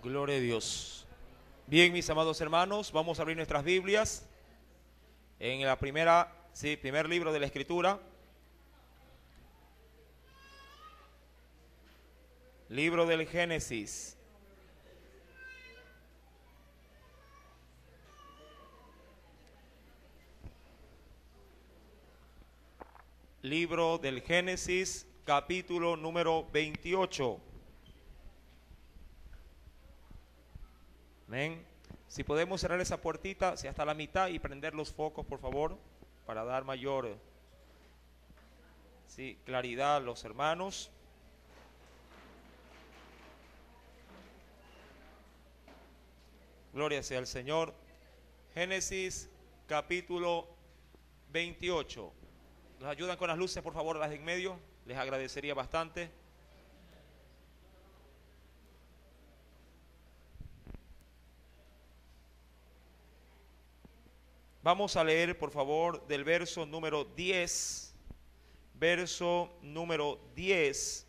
Gloria a Dios. Bien, mis amados hermanos, vamos a abrir nuestras Biblias en la primer libro de la Escritura. Libro del Génesis. Libro del Génesis, capítulo número 28. Amén. Si podemos cerrar esa puertita, si hasta la mitad, y prender los focos, por favor, para dar mayor claridad a los hermanos. Gloria sea al Señor. Génesis, capítulo 28. ¿Nos ayudan con las luces, por favor, las de en medio? Les agradecería bastante. Vamos a leer, por favor, del verso número 10. Verso número 10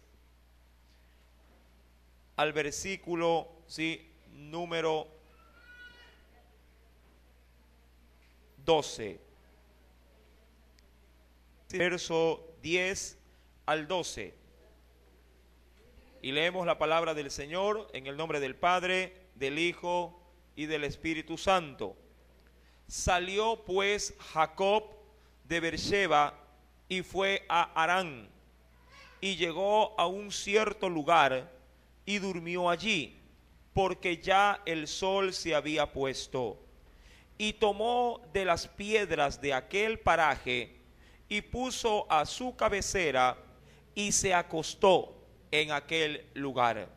al versículo, número 12. Verso 10 al 12. Y leemos la palabra del Señor en el nombre del Padre, del Hijo y del Espíritu Santo. Salió pues Jacob de Beersheba y fue a Harán, y llegó a un cierto lugar y durmió allí, porque ya el sol se había puesto. Y tomó de las piedras de aquel paraje y puso a su cabecera y se acostó en aquel lugar.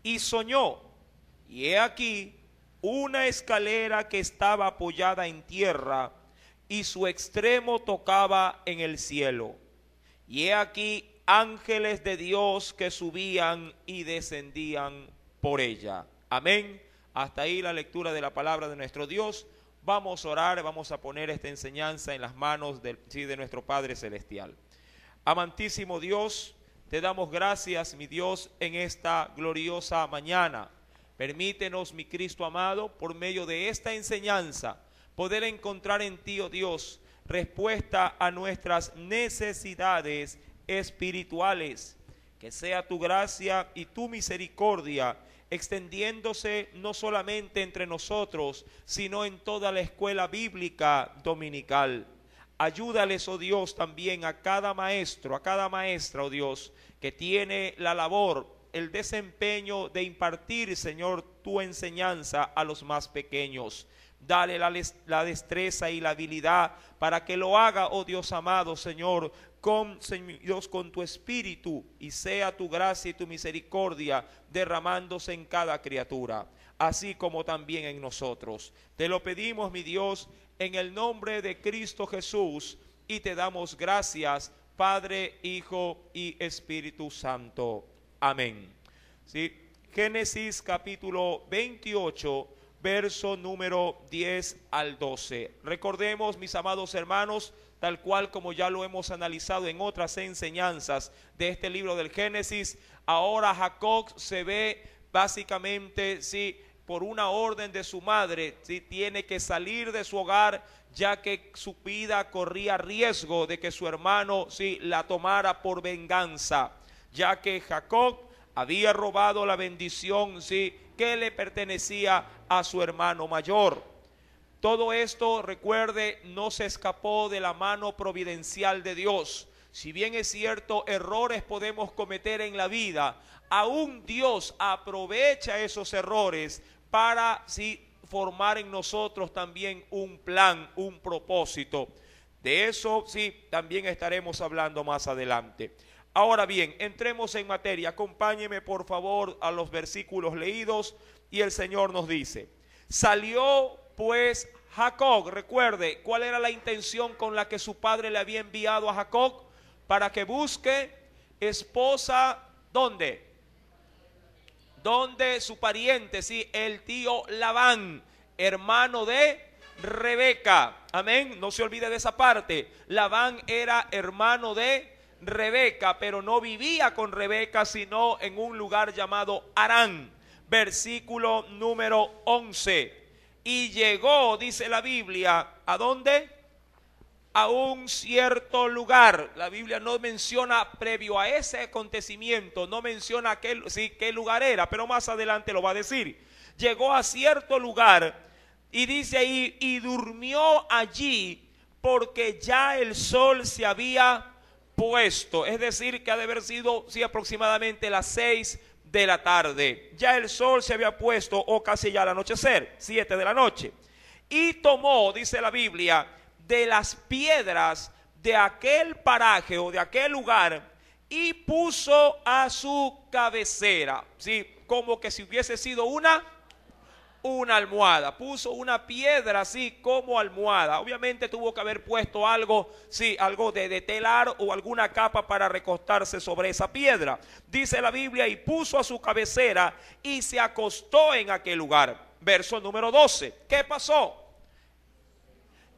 Y soñó, y he aquí una escalera que estaba apoyada en tierra y su extremo tocaba en el cielo. Y he aquí ángeles de Dios que subían y descendían por ella. Amén. Hasta ahí la lectura de la palabra de nuestro Dios. Vamos a orar, vamos a poner esta enseñanza en las manos de nuestro Padre Celestial. Amantísimo Dios, te damos gracias, mi Dios, en esta gloriosa mañana. Permítenos, mi Cristo amado, por medio de esta enseñanza, poder encontrar en ti, oh Dios, respuesta a nuestras necesidades espirituales. Que sea tu gracia y tu misericordia extendiéndose no solamente entre nosotros, sino en toda la escuela bíblica dominical. Ayúdales, oh Dios, también a cada maestro, a cada maestra, oh Dios, que tiene la labor, el desempeño de impartir, Señor, tu enseñanza a los más pequeños. Dale la destreza y la habilidad para que lo haga, oh Dios amado, Señor, con tu espíritu, y sea tu gracia y tu misericordia derramándose en cada criatura, así como también en nosotros. Te lo pedimos, mi Dios, en el nombre de Cristo Jesús, y te damos gracias, Padre, Hijo y Espíritu Santo. Amén. Génesis capítulo 28, verso número 10 al 12. Recordemos, mis amados hermanos, tal cual como ya lo hemos analizado en otras enseñanzas de este libro del Génesis, ahora Jacob se ve básicamente, por una orden de su madre, tiene que salir de su hogar, ya que su vida corría riesgo de que su hermano, la tomara por venganza, ya que Jacob había robado la bendición, que le pertenecía a su hermano mayor. Todo esto, recuerde, no se escapó de la mano providencial de Dios. Si bien es cierto, errores podemos cometer en la vida, aún Dios aprovecha esos errores para formar en nosotros también un plan, un propósito. De eso también estaremos hablando más adelante. Ahora bien, entremos en materia. Acompáñeme por favor a los versículos leídos, y el Señor nos dice: salió pues Jacob. Recuerde, ¿cuál era la intención con la que su padre le había enviado a Jacob? Para que busque esposa, ¿dónde? Donde su pariente, el tío Labán, hermano de Rebeca. Amén, no se olvide de esa parte. Labán era hermano de Rebeca, pero no vivía con Rebeca, sino en un lugar llamado Harán. versículo número 11. Y llegó, dice la Biblia, ¿a dónde? A un cierto lugar. La Biblia no menciona previo a ese acontecimiento, no menciona qué lugar era, pero más adelante lo va a decir. Llegó a cierto lugar y dice ahí, y durmió allí porque ya el sol se había puesto. Es decir, que ha de haber sido aproximadamente las 6 de la tarde. Ya el sol se había puesto, o casi ya al anochecer, 7 de la noche. Y tomó, dice la Biblia, de las piedras de aquel paraje o de aquel lugar y puso a su cabecera, ¿sí? Como que si hubiese sido una almohada. Puso una piedra así como almohada. Obviamente tuvo que haber puesto algo, algo de telar o alguna capa para recostarse sobre esa piedra. Dice la Biblia, y puso a su cabecera y se acostó en aquel lugar. Verso número 12. ¿Qué pasó?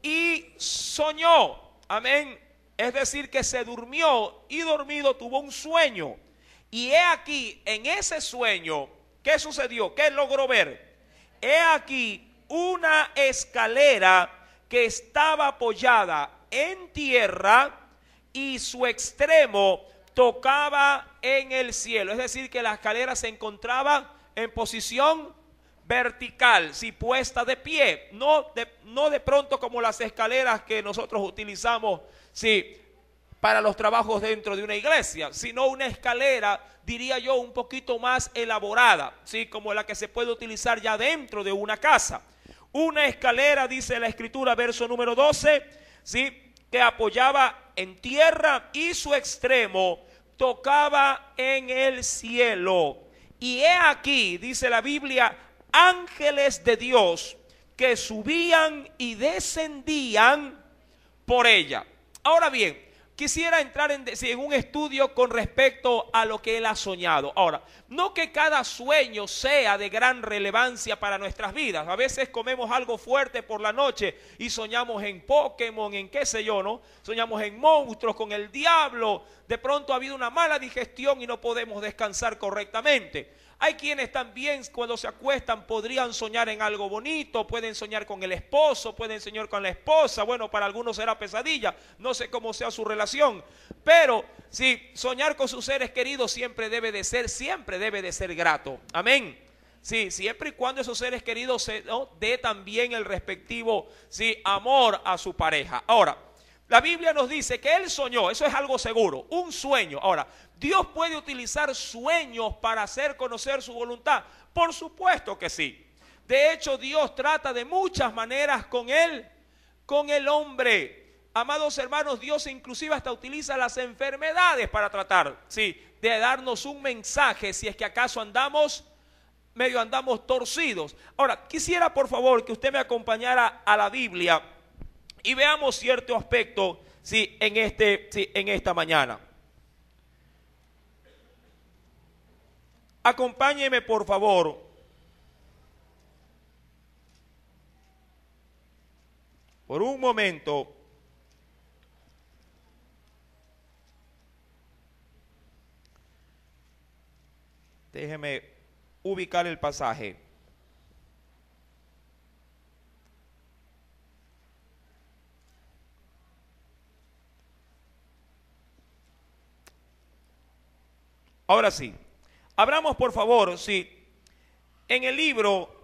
Y soñó, amén, es decir que se durmió y dormido tuvo un sueño. Y he aquí, en ese sueño, ¿qué sucedió? ¿Qué logró ver? He aquí una escalera que estaba apoyada en tierra y su extremo tocaba en el cielo. Es decir que la escalera se encontraba en posición vertical, puesta de pie, no de pronto como las escaleras que nosotros utilizamos, para los trabajos dentro de una iglesia, sino una escalera, diría yo, un poquito más elaborada, como la que se puede utilizar ya dentro de una casa. Una escalera, dice la Escritura, verso número 12, que apoyaba en tierra y su extremo tocaba en el cielo. Y he aquí, dice la Biblia, ángeles de Dios que subían y descendían por ella. Ahora bien, quisiera entrar en un estudio con respecto a lo que él ha soñado. Ahora, no que cada sueño sea de gran relevancia para nuestras vidas. A veces comemos algo fuerte por la noche y soñamos en Pokémon, en qué sé yo, ¿no? Soñamos en monstruos, con el diablo. De pronto ha habido una mala digestión y no podemos descansar correctamente. Hay quienes también cuando se acuestan podrían soñar en algo bonito, pueden soñar con el esposo, pueden soñar con la esposa. Bueno, para algunos será pesadilla, no sé cómo sea su relación, pero soñar con sus seres queridos siempre debe de ser grato. Amén. Siempre y cuando esos seres queridos dé también el respectivo amor a su pareja. Ahora, la Biblia nos dice que él soñó, eso es algo seguro, un sueño. Ahora, ¿Dios puede utilizar sueños para hacer conocer su voluntad? Por supuesto que sí. De hecho, Dios trata de muchas maneras con el hombre. Amados hermanos, Dios inclusive hasta utiliza las enfermedades para tratar, de darnos un mensaje si es que acaso andamos torcidos. Ahora, quisiera por favor que usted me acompañara a la Biblia y veamos cierto aspecto en esta mañana. Acompáñeme por favor por un momento déjeme ubicar el pasaje. Ahora sí, abramos por favor, en el libro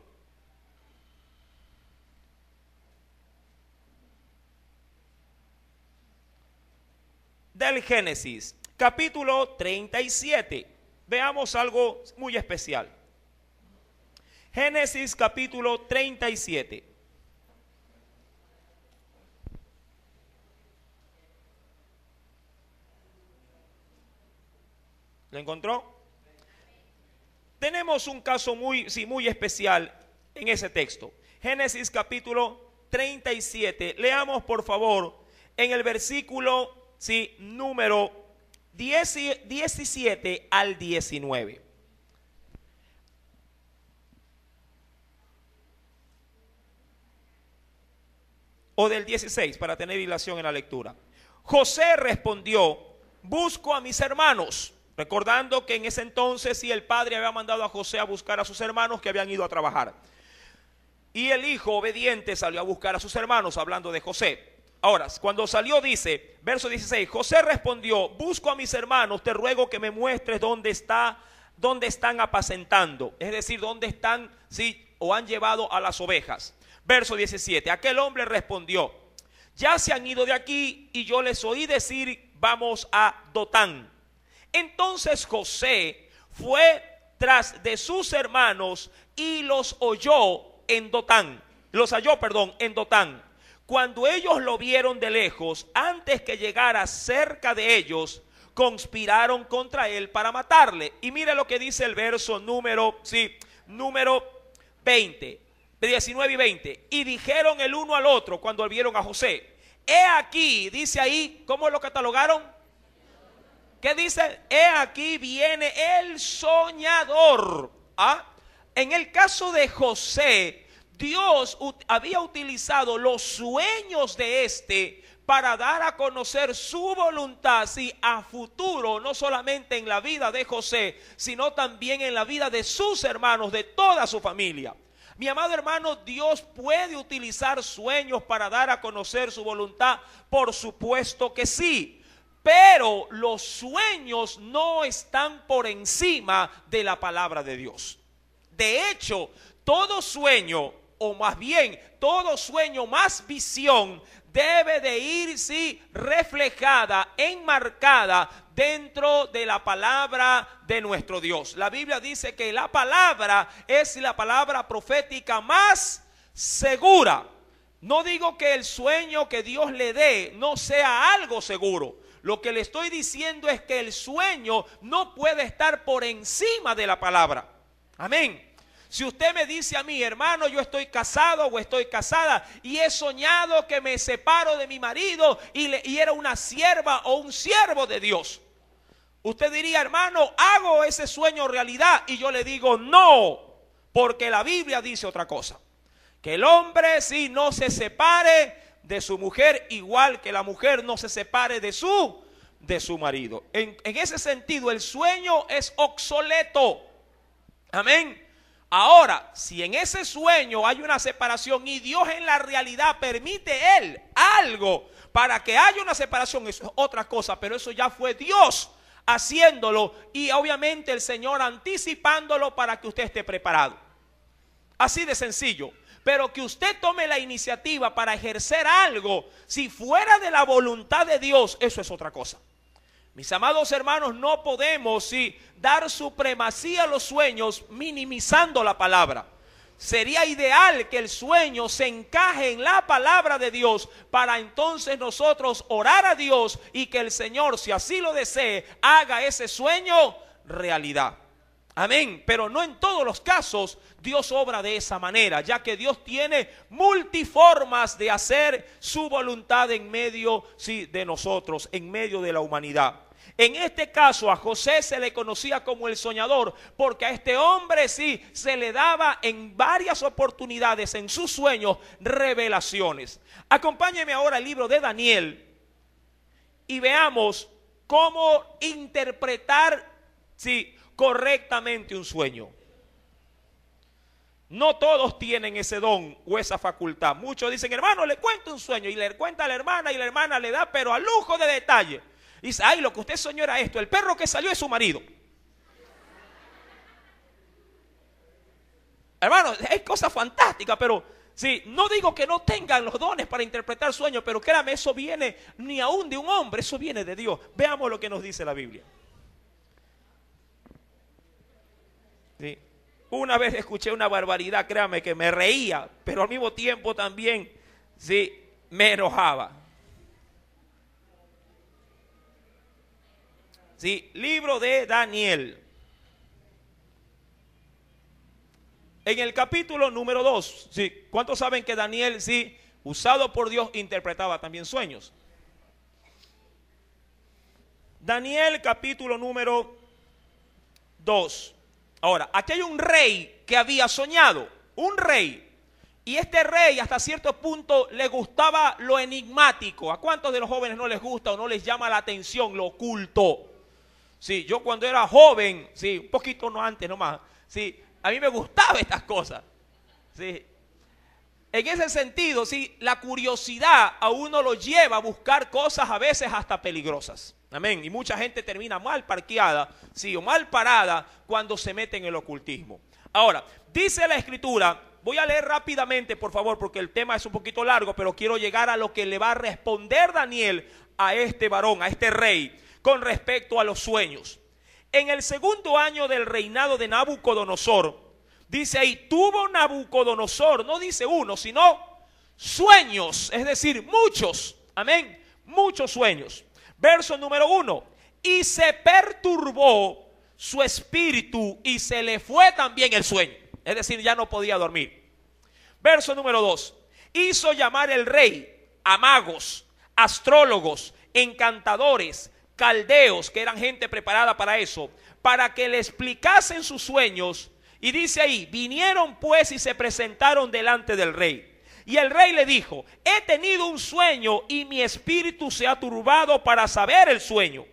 del Génesis, capítulo 37. Veamos algo muy especial. Génesis capítulo 37. ¿Lo encontró? Tenemos un caso muy especial en ese texto. Génesis capítulo 37. Leamos por favor en el versículo número 17 al 19. O del 16 para tener dilación en la lectura. José respondió: busco a mis hermanos recordando que en ese entonces sí el padre había mandado a José a buscar a sus hermanos que habían ido a trabajar. Y el hijo obediente salió a buscar a sus hermanos, hablando de José. Ahora, cuando salió dice, verso 16, José respondió, busco a mis hermanos, te ruego que me muestres dónde están apacentando, es decir, dónde están, sí, o han llevado a las ovejas. Verso 17, aquel hombre respondió, ya se han ido de aquí y yo les oí decir, vamos a Dotán. Entonces José fue tras de sus hermanos y los halló en Dotán. En Dotán. Cuando ellos lo vieron de lejos, antes que llegara cerca de ellos, conspiraron contra él para matarle. Y mire lo que dice el verso número 20, 19 y 20. Y dijeron el uno al otro cuando vieron a José, he aquí, dice ahí, ¿cómo lo catalogaron? ¿Qué dice? He aquí viene el soñador. En el caso de José, Dios había utilizado los sueños de este para dar a conocer su voluntad, sí, a futuro, no solamente en la vida de José, sino también en la vida de sus hermanos, de toda su familia. Mi amado hermano, Dios puede utilizar sueños para dar a conocer su voluntad, por supuesto que sí. Pero los sueños no están por encima de la palabra de Dios. De hecho, todo sueño, o más bien, todo sueño más visión, debe de ir, sí, reflejada, enmarcada dentro de la palabra de nuestro Dios. La Biblia dice que la palabra es la palabra profética más segura. No digo que el sueño que Dios le dé no sea algo seguro. Lo que le estoy diciendo es que el sueño no puede estar por encima de la palabra. Amén. Si usted me dice a mí, hermano, yo estoy casado o estoy casada y he soñado que me separo de mi marido y era una sierva o un siervo de Dios, usted diría, hermano, ¿hago ese sueño realidad? Y yo le digo, no, porque la Biblia dice otra cosa. Que el hombre sí no se separe de su mujer, igual que la mujer no se separe de su marido. En ese sentido, el sueño es obsoleto. Amén. Ahora, si en ese sueño hay una separación y Dios en la realidad permite él algo para que haya una separación, eso es otra cosa, pero eso ya fue Dios haciéndolo y obviamente el Señor anticipándolo para que usted esté preparado. Así de sencillo. Pero que usted tome la iniciativa para ejercer algo, si fuera de la voluntad de Dios, eso es otra cosa. Mis amados hermanos, no podemos dar supremacía a los sueños minimizando la palabra. Sería ideal que el sueño se encaje en la palabra de Dios para entonces nosotros orar a Dios y que el Señor, si así lo desee, haga ese sueño realidad. Amén, pero no en todos los casos Dios obra de esa manera, ya que Dios tiene multiformas de hacer su voluntad en medio de nosotros, en medio de la humanidad. En este caso a José se le conocía como el soñador, porque a este hombre se le daba en varias oportunidades en sus sueños revelaciones. Acompáñeme ahora al libro de Daniel y veamos cómo interpretar correctamente un sueño. No todos tienen ese don o esa facultad. Muchos dicen, hermano, le cuento un sueño, y le cuenta a la hermana y la hermana le da, pero a lujo de detalle. Dice, ay, lo que usted soñó era esto, el perro que salió es su marido. Hermano, es cosa fantástica, pero no digo que no tengan los dones para interpretar sueños, pero créame, eso viene ni aún de un hombre, eso viene de Dios. Veamos lo que nos dice la Biblia. Sí. Una vez escuché una barbaridad, créame que me reía, pero al mismo tiempo también me enojaba. Libro de Daniel. En el capítulo número 2, ¿cuántos saben que Daniel, usado por Dios, interpretaba también sueños? Daniel capítulo número 2. Ahora, aquí hay un rey que había soñado, un rey. Y este rey hasta cierto punto le gustaba lo enigmático. ¿A cuántos de los jóvenes no les gusta o no les llama la atención lo oculto? Sí, yo cuando era joven, sí, un poquito no antes nomás, sí, a mí me gustaban estas cosas. Sí. En ese sentido, sí, la curiosidad a uno lo lleva a buscar cosas a veces hasta peligrosas. Amén. Y mucha gente termina mal parqueada, sí, o mal parada cuando se mete en el ocultismo. Ahora, dice la Escritura, voy a leer rápidamente, por favor, porque el tema es un poquito largo, pero quiero llegar a lo que le va a responder Daniel a este varón, a este rey, con respecto a los sueños. En el segundo año del reinado de Nabucodonosor, dice ahí, tuvo Nabucodonosor, no dice uno, sino sueños, es decir, muchos, amén, muchos sueños. Verso número 1, y se perturbó su espíritu y se le fue también el sueño, es decir, ya no podía dormir. Verso número 2, hizo llamar el rey a magos, astrólogos, encantadores, caldeos, que eran gente preparada para eso, para que le explicasen sus sueños. Y dice ahí, vinieron pues y se presentaron delante del rey. Y el rey le dijo, he tenido un sueño y mi espíritu se ha turbado para saber el sueño.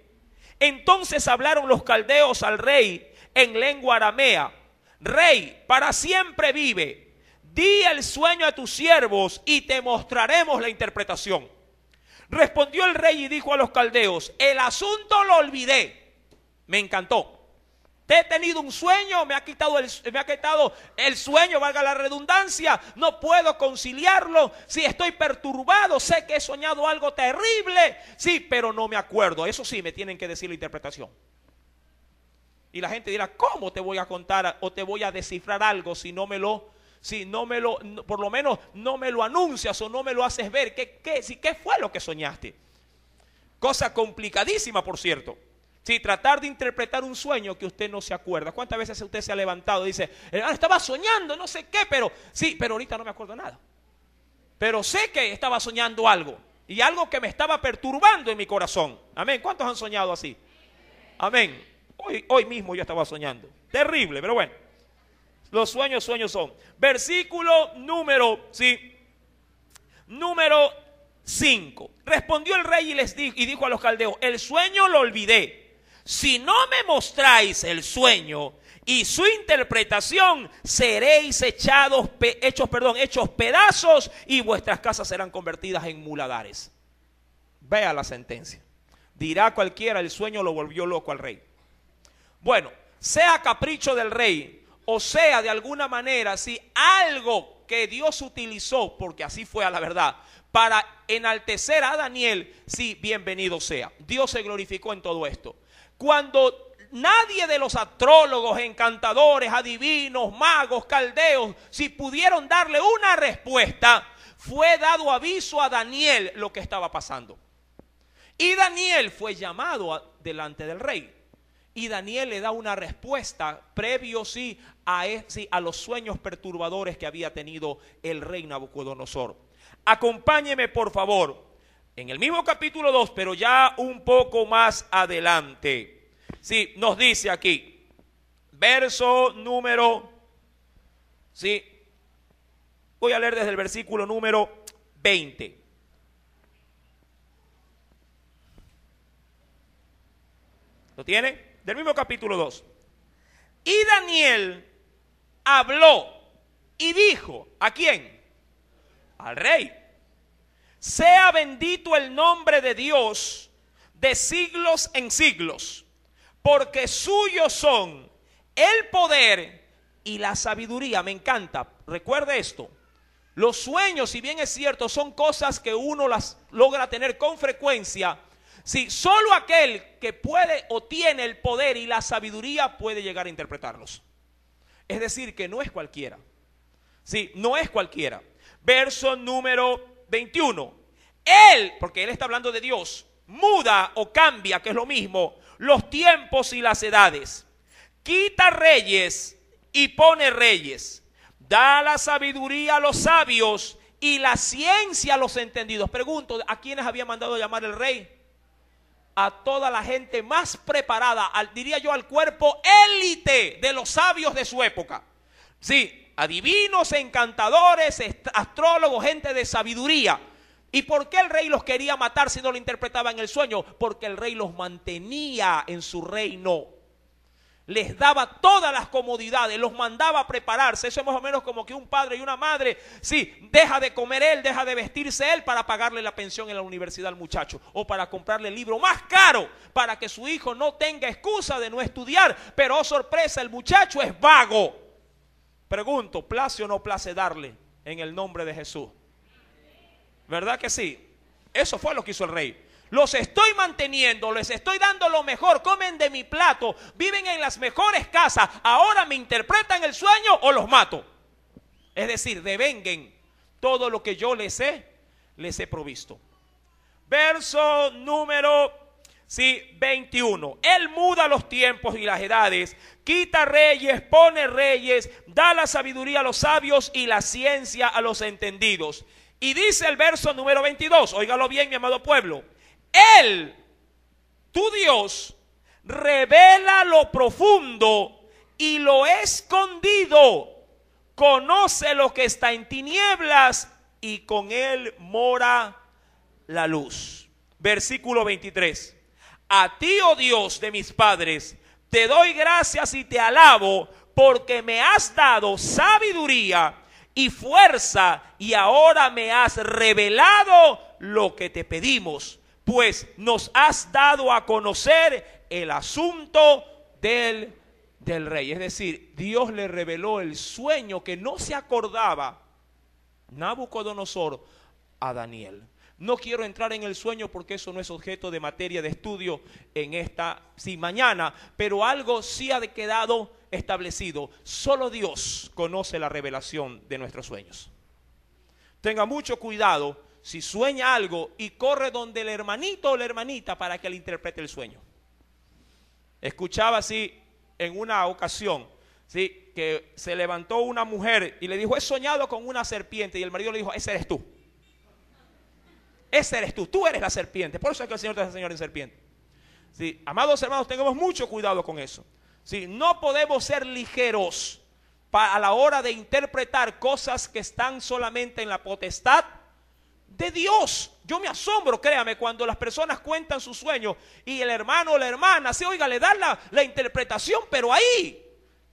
Entonces hablaron los caldeos al rey en lengua aramea. Rey, para siempre vive. Di el sueño a tus siervos y te mostraremos la interpretación. Respondió el rey y dijo a los caldeos, el asunto lo olvidé. Me encantó. He tenido un sueño, me ha quitado el sueño, valga la redundancia, no puedo conciliarlo, sí, estoy perturbado, sé que he soñado algo terrible, sí, pero no me acuerdo. Eso sí, me tienen que decir la interpretación. Y la gente dirá, ¿cómo te voy a contar o te voy a descifrar algo si no me lo, por lo menos no me lo anuncias o no me lo haces ver? ¿Qué fue lo que soñaste? Cosa complicadísima, por cierto. Sí, tratar de interpretar un sueño que usted no se acuerda. ¿Cuántas veces usted se ha levantado y dice, estaba soñando, no sé qué, pero sí, pero ahorita no me acuerdo nada? Pero sé que estaba soñando algo y algo que me estaba perturbando en mi corazón. Amén. ¿Cuántos han soñado así? Amén. Hoy mismo yo estaba soñando. Terrible, pero bueno. Los sueños son. Versículo número 5. Respondió el rey y dijo a los caldeos, el sueño lo olvidé. Si no me mostráis el sueño y su interpretación, seréis hechos pedazos y vuestras casas serán convertidas en muladares. Vea la sentencia. Dirá cualquiera, el sueño lo volvió loco al rey. Bueno, sea capricho del rey o sea de alguna manera, si algo que Dios utilizó, porque así fue a la verdad, para enaltecer a Daniel, sí, bienvenido sea. Dios se glorificó en todo esto. Cuando nadie de los astrólogos, encantadores, adivinos, magos, caldeos, si pudieron darle una respuesta, fue dado aviso a Daniel lo que estaba pasando. Y Daniel fue llamado delante del rey. Y Daniel le da una respuesta previo a los sueños perturbadores que había tenido el rey Nabucodonosor. Acompáñeme por favor en el mismo capítulo 2, pero ya un poco más adelante. Sí, nos dice aquí, verso número, voy a leer desde el versículo número 20. ¿Lo tiene? Del mismo capítulo 2. Y Daniel habló y dijo, ¿a quién? Al rey. Sea bendito el nombre de Dios de siglos en siglos, porque suyos son el poder y la sabiduría. Me encanta, recuerde esto. Los sueños, si bien es cierto, son cosas que uno las logra tener con frecuencia. Sí, solo aquel que puede o tiene el poder y la sabiduría puede llegar a interpretarlos. Es decir, que no es cualquiera. Sí, no es cualquiera. Verso número 21. Él, porque él está hablando de Dios, muda o cambia, que es lo mismo, los tiempos y las edades. Quita reyes y pone reyes. Da la sabiduría a los sabios y la ciencia a los entendidos. Pregunto, ¿a quiénes había mandado llamar el rey? A toda la gente más preparada, diría yo al cuerpo élite de los sabios de su época. Sí, adivinos, encantadores, astrólogos, gente de sabiduría. ¿Y por qué el rey los quería matar si no lo interpretaban en el sueño? Porque el rey los mantenía en su reino. Les daba todas las comodidades, los mandaba a prepararse. Eso es más o menos como que un padre y una madre, sí, deja de comer él, deja de vestirse él para pagarle la pensión en la universidad al muchacho, o para comprarle el libro más caro para que su hijo no tenga excusa de no estudiar. Pero oh sorpresa, el muchacho es vago. Pregunto, ¿place o no place darle en el nombre de Jesús? ¿Verdad que sí? Eso fue lo que hizo el rey. Los estoy manteniendo, les estoy dando lo mejor, comen de mi plato, viven en las mejores casas. Ahora me interpretan el sueño o los mato. Es decir, devenguen todo lo que yo les he provisto. Verso número 21. Él muda los tiempos y las edades, quita reyes, pone reyes, da la sabiduría a los sabios y la ciencia a los entendidos. Y dice el verso número 22, óigalo bien, mi amado pueblo. Él, tu Dios, revela lo profundo y lo escondido. Conoce lo que está en tinieblas y con él mora la luz. Versículo 23. A ti, oh Dios de mis padres, te doy gracias y te alabo porque me has dado sabiduría y fuerza y ahora me has revelado lo que te pedimos. Pues nos has dado a conocer el asunto del rey. Es decir, Dios le reveló el sueño que no se acordaba Nabucodonosor a Daniel. No quiero entrar en el sueño porque eso no es objeto de materia de estudio en esta mañana, pero algo sí ha quedado establecido. Solo Dios conoce la revelación de nuestros sueños. Tenga mucho cuidado si sueña algo y corre donde el hermanito o la hermanita para que le interprete el sueño. Escuchaba así en una ocasión, ¿sí?, que se levantó una mujer y le dijo: he soñado con una serpiente. Y el marido le dijo: ese eres tú. Ese eres tú, tú eres la serpiente. Por eso es que el Señor te hace Señor en serpiente. ¿Sí? Amados hermanos, tengamos mucho cuidado con eso. ¿Sí? No podemos ser ligeros a la hora de interpretar cosas que están solamente en la potestad de Dios. Yo me asombro, créame, cuando las personas cuentan sus sueños y el hermano o la hermana, sí, oiga, le dan la interpretación, pero ahí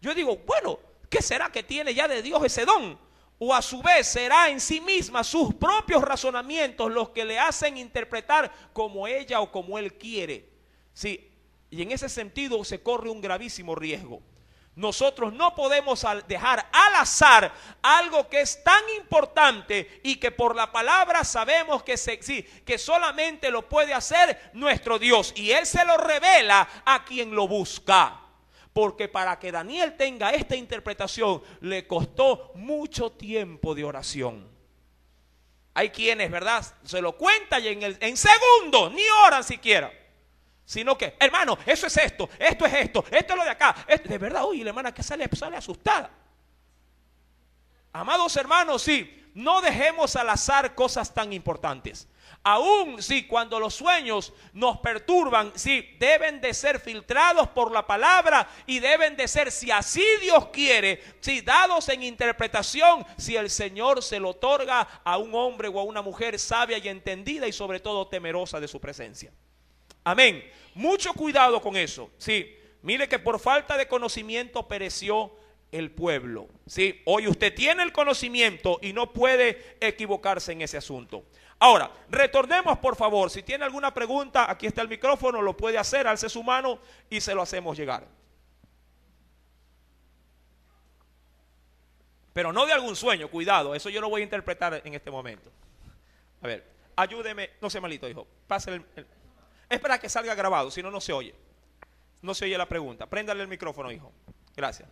yo digo, bueno, ¿qué será que tiene ya de Dios ese don? O a su vez será en sí misma sus propios razonamientos los que le hacen interpretar como ella o como él quiere. Sí, y en ese sentido se corre un gravísimo riesgo. Nosotros no podemos dejar al azar algo que es tan importante y que por la palabra sabemos que solamente lo puede hacer nuestro Dios. Y Él se lo revela a quien lo busca. Porque para que Daniel tenga esta interpretación le costó mucho tiempo de oración. Hay quienes, ¿verdad?, se lo cuentan y en segundos, ni oran siquiera. Sino que, hermano, eso es esto es esto es lo de acá. De verdad, oye, la hermana que sale asustada. Amados hermanos, sí, no dejemos al azar cosas tan importantes. Aún sí, cuando los sueños nos perturban, sí, deben de ser filtrados por la palabra y deben de ser, si así Dios quiere, sí, dados en interpretación, si el Señor se lo otorga a un hombre o a una mujer sabia y entendida y sobre todo temerosa de su presencia. Amén. Mucho cuidado con eso. Sí, mire que por falta de conocimiento pereció el pueblo. Sí, hoy usted tiene el conocimiento y no puede equivocarse en ese asunto. Ahora, retornemos por favor. Si tiene alguna pregunta, aquí está el micrófono, lo puede hacer, alce su mano y se lo hacemos llegar. Pero no de algún sueño, cuidado, eso yo lo voy a interpretar en este momento. A ver, ayúdeme, no sea malito, hijo, pásale es para que salga grabado, si no, no se oye. No se oye la pregunta. Préndale el micrófono, hijo. Gracias.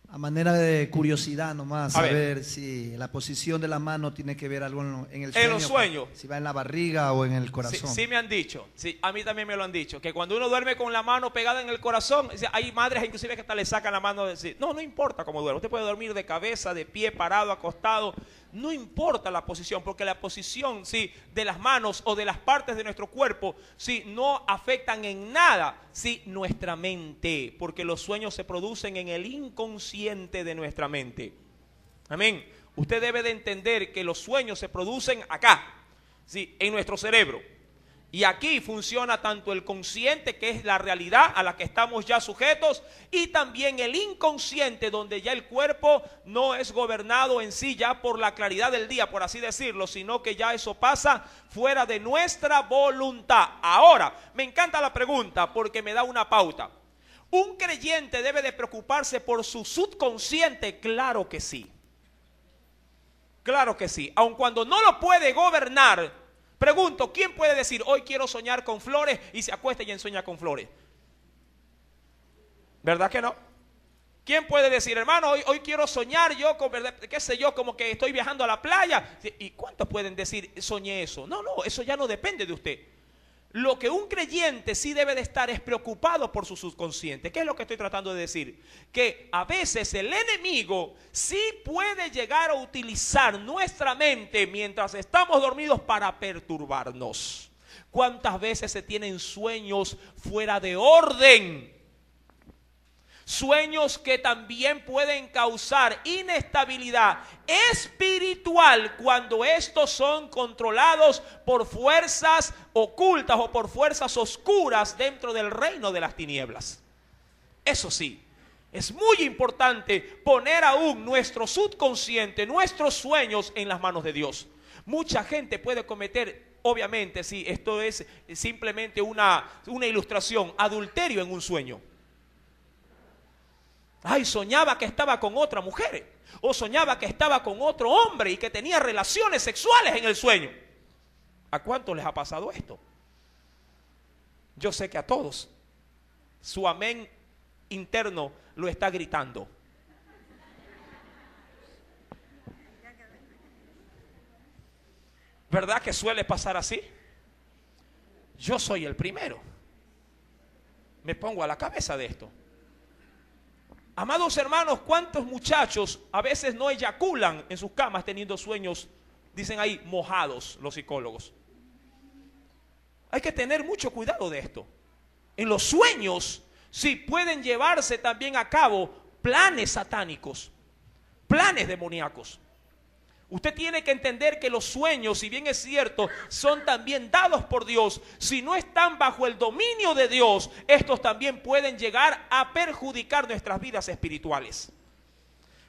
A manera de curiosidad nomás, a ver si la posición de la mano tiene que ver algo en el sueño. En los sueños. Si va en la barriga o en el corazón. Sí, me han dicho, sí, a mí también me lo han dicho, que cuando uno duerme con la mano pegada en el corazón, hay madres inclusive que hasta le sacan la mano de decir, no importa cómo duerme, usted puede dormir de cabeza, de pie, parado, acostado, no importa la posición, porque la posición, sí, de las manos o de las partes de nuestro cuerpo, sí, no afectan en nada, sí, nuestra mente, porque los sueños se producen en el inconsciente de nuestra mente. Amén. Usted debe de entender que los sueños se producen acá, ¿sí?, en nuestro cerebro. Y aquí funciona tanto el consciente, que es la realidad a la que estamos ya sujetos, y también el inconsciente, donde ya el cuerpo no es gobernado en sí ya por la claridad del día, por así decirlo, sino que ya eso pasa fuera de nuestra voluntad. Ahora, me encanta la pregunta porque me da una pauta. ¿Un creyente debe de preocuparse por su subconsciente? Claro que sí. Claro que sí. Aun cuando no lo puede gobernar. Pregunto, ¿quién puede decir hoy quiero soñar con flores y se acuesta y ensueña con flores? ¿Verdad que no? ¿Quién puede decir, hermano, hoy quiero soñar yo con, ¿verdad?, qué sé yo, como que estoy viajando a la playa? ¿Y cuántos pueden decir soñé eso? No, eso ya no depende de usted. Lo que un creyente sí debe de estar es preocupado por su subconsciente. ¿Qué es lo que estoy tratando de decir? Que a veces el enemigo sí puede llegar a utilizar nuestra mente mientras estamos dormidos para perturbarnos. ¿Cuántas veces se tienen sueños fuera de orden? Sueños que también pueden causar inestabilidad espiritual cuando estos son controlados por fuerzas ocultas o por fuerzas oscuras dentro del reino de las tinieblas. Eso sí, es muy importante poner aún nuestro subconsciente, nuestros sueños en las manos de Dios. Mucha gente puede cometer, obviamente, sí, esto es simplemente una ilustración, adulterio en un sueño. Ay, soñaba que estaba con otra mujer, o soñaba que estaba con otro hombre y que tenía relaciones sexuales en el sueño. ¿A cuántos les ha pasado esto? Yo sé que a todos. Su amén interno lo está gritando. ¿Verdad que suele pasar así? Yo soy el primero. Me pongo a la cabeza de esto. Amados hermanos, ¿cuántos muchachos a veces no eyaculan en sus camas teniendo sueños, dicen ahí, mojados los psicólogos? Hay que tener mucho cuidado de esto. En los sueños, sí, pueden llevarse también a cabo planes satánicos, planes demoníacos. Usted tiene que entender que los sueños, si bien es cierto, son también dados por Dios. Si no están bajo el dominio de Dios, estos también pueden llegar a perjudicar nuestras vidas espirituales.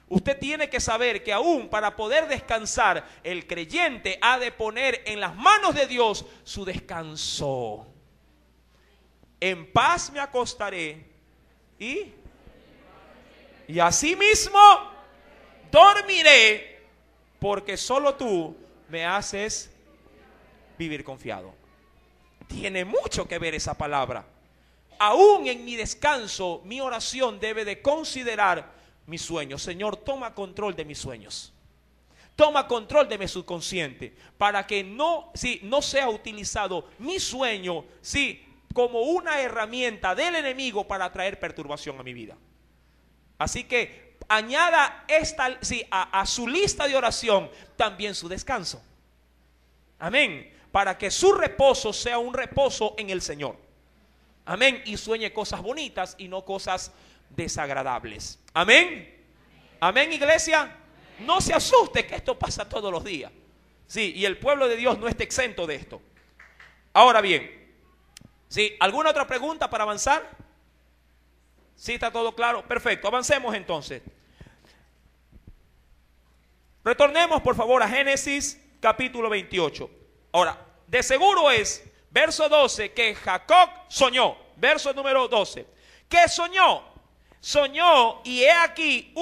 Usted tiene que saber que aún para poder descansar, el creyente ha de poner en las manos de Dios su descanso. En paz me acostaré y asimismo dormiré, porque solo tú me haces vivir confiado. Tiene mucho que ver esa palabra. Aún en mi descanso, mi oración debe de considerar mis sueños. Señor, toma control de mis sueños. Toma control de mi subconsciente, para que no sea utilizado mi sueño, como una herramienta del enemigo para traer perturbación a mi vida. Así que añada a su lista de oración también su descanso. Amén. Para que su reposo sea un reposo en el Señor. Amén. Y sueñe cosas bonitas y no cosas desagradables. Amén. Amén, iglesia. No se asuste que esto pasa todos los días. Sí, y el pueblo de Dios no está exento de esto. Ahora bien, ¿alguna otra pregunta para avanzar? ¿Sí está todo claro? Perfecto, avancemos entonces. Retornemos por favor a Génesis capítulo 28. Ahora, de seguro es, verso 12, que Jacob soñó. Verso número 12. ¿Qué soñó? Soñó, y he aquí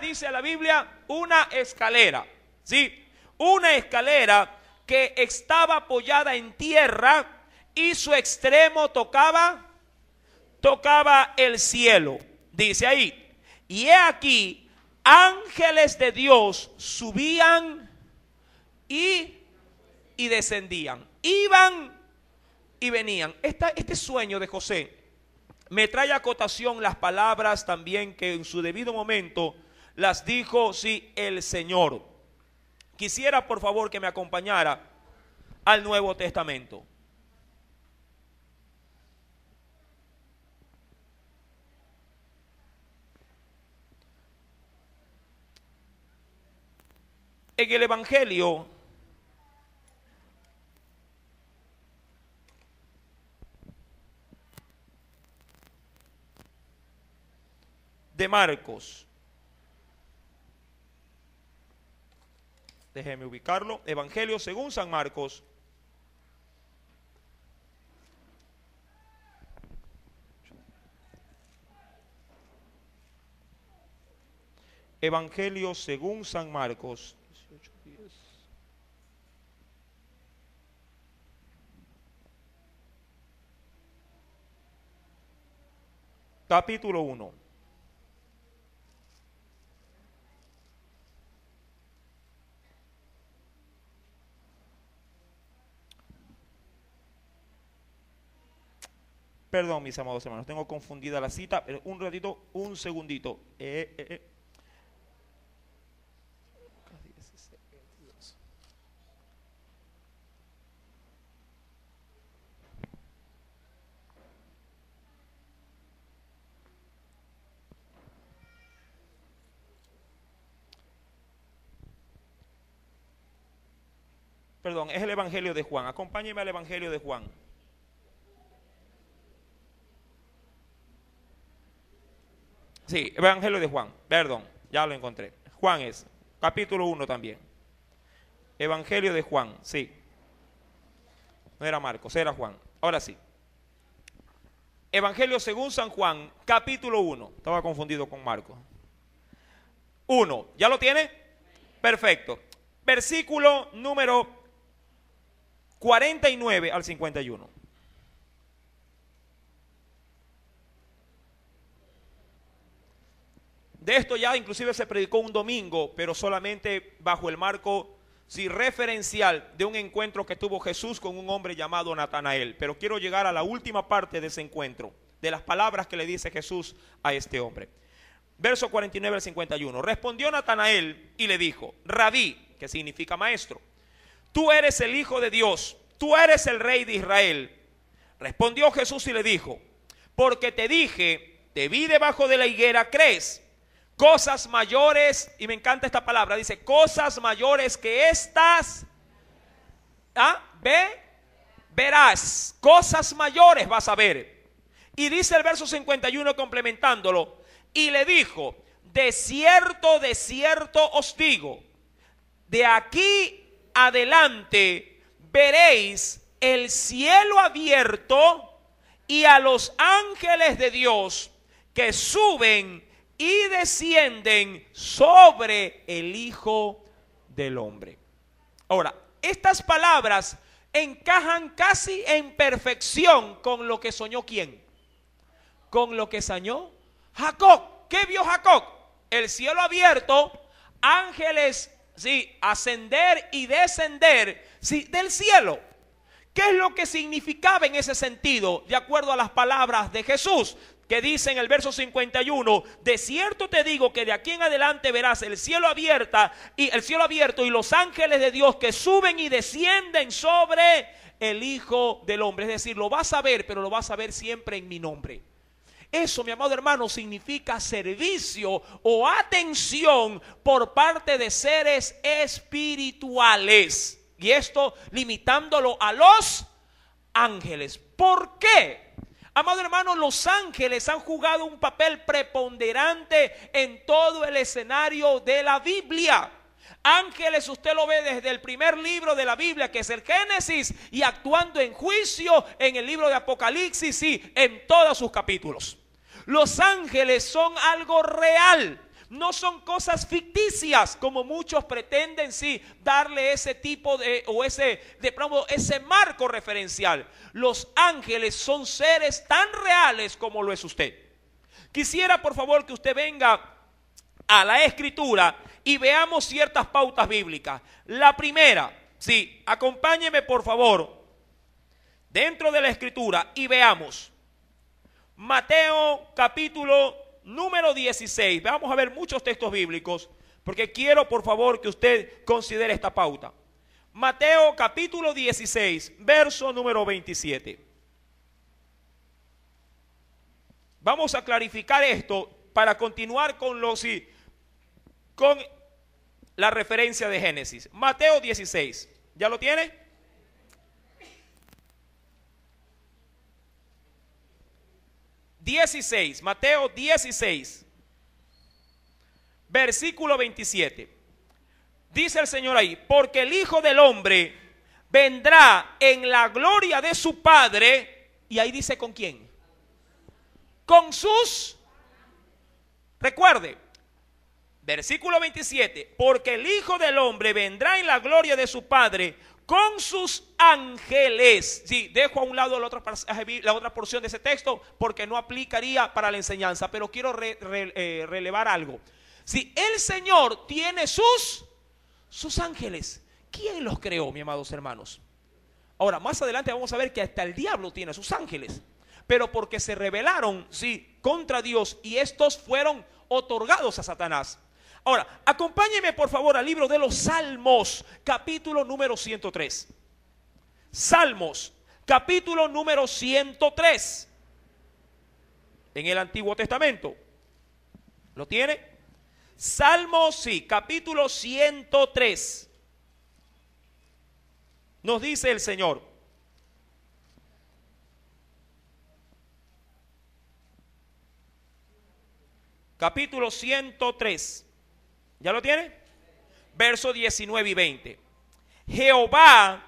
dice la Biblia, una escalera. ¿Sí? Una escalera que estaba apoyada en tierra y su extremo tocaba el cielo. Dice ahí, y he aquí ángeles de Dios subían y descendían, iban y venían. Este sueño de José me trae a cotación las palabras también que en su debido momento las dijo el Señor. Quisiera por favor que me acompañara al Nuevo Testamento. en el Evangelio de Marcos. Déjeme ubicarlo. Evangelio según San Marcos. Evangelio según San Marcos. 18:10. Capítulo 1. Perdón, mis amados hermanos, tengo confundida la cita. Un ratito, un segundito. Perdón, es el Evangelio de Juan. Acompáñeme al Evangelio de Juan. Sí, Evangelio de Juan. Perdón, ya lo encontré. Juan es, capítulo 1 también. Evangelio de Juan, sí. No era Marcos, era Juan. Ahora sí. Evangelio según San Juan, capítulo 1. Estaba confundido con Marcos. 1. ¿Ya lo tiene? Perfecto. Versículo número 49 al 51. De esto ya inclusive se predicó un domingo, pero solamente bajo el marco referencial de un encuentro que tuvo Jesús con un hombre llamado Natanael. Pero quiero llegar a la última parte de ese encuentro, de las palabras que le dice Jesús a este hombre. Verso 49 al 51. Respondió Natanael y le dijo: Rabí, que significa maestro, tú eres el Hijo de Dios, tú eres el Rey de Israel. Respondió Jesús y le dijo: porque te dije, te vi debajo de la higuera, ¿crees? Cosas mayores, y me encanta esta palabra, dice, cosas mayores que estas, verás, cosas mayores vas a ver. Y dice el verso 51 complementándolo, y le dijo: de cierto os digo, de aquí adelante veréis el cielo abierto y a los ángeles de Dios que suben y descienden sobre el Hijo del Hombre. Ahora, estas palabras encajan casi en perfección con lo que soñó ¿quién? Con lo que soñó Jacob. ¿Qué vio Jacob? El cielo abierto, ángeles, sí, ascender y descender, sí, del cielo. ¿Qué es lo que significaba en ese sentido? De acuerdo a las palabras de Jesús, que dice en el verso 51, de cierto te digo que de aquí en adelante verás el cielo abierto y los ángeles de Dios que suben y descienden sobre el Hijo del Hombre. Es decir, lo vas a ver, pero lo vas a ver siempre en mi nombre. Eso, mi amado hermano, significa servicio o atención por parte de seres espirituales. Y esto limitándolo a los ángeles. ¿Por qué? Amado hermano, los ángeles han jugado un papel preponderante en todo el escenario de la Biblia. Ángeles, usted lo ve desde el primer libro de la Biblia, que es el Génesis, y actuando en juicio en el libro de Apocalipsis y en todos sus capítulos. Los ángeles son algo real. No son cosas ficticias como muchos pretenden, sí, darle ese tipo de, o ese marco referencial. Los ángeles son seres tan reales como lo es usted. Quisiera, por favor, que usted venga a la Escritura y veamos ciertas pautas bíblicas. La primera, sí, acompáñeme por favor dentro de la Escritura y veamos Mateo capítulo número 16. Vamos a ver muchos textos bíblicos porque quiero por favor que usted considere esta pauta. Mateo capítulo 16, verso número 27. Vamos a clarificar esto para continuar con la referencia de Génesis. Mateo 16. ¿Ya lo tiene? Mateo 16, versículo 27. Dice el Señor ahí: porque el Hijo del Hombre vendrá en la gloria de su Padre. Y ahí dice: ¿con quién? Con sus... Recuerde, versículo 27. Porque el Hijo del Hombre vendrá en la gloria de su Padre con sus ángeles. Sí, dejo a un lado la otra porción de ese texto porque no aplicaría para la enseñanza, pero quiero relevar algo. Si el Señor tiene sus ángeles, ¿quién los creó, mis amados hermanos? Ahora, más adelante vamos a ver que hasta el diablo tiene sus ángeles, pero porque se rebelaron, sí, contra Dios, y estos fueron otorgados a Satanás. Ahora, acompáñenme por favor al libro de los Salmos, capítulo número 103. Salmos, capítulo número 103. En el Antiguo Testamento. ¿Lo tiene? Salmos, sí, capítulo 103. Nos dice el Señor: capítulo 103. ¿Ya lo tiene? Versos 19 y 20. Jehová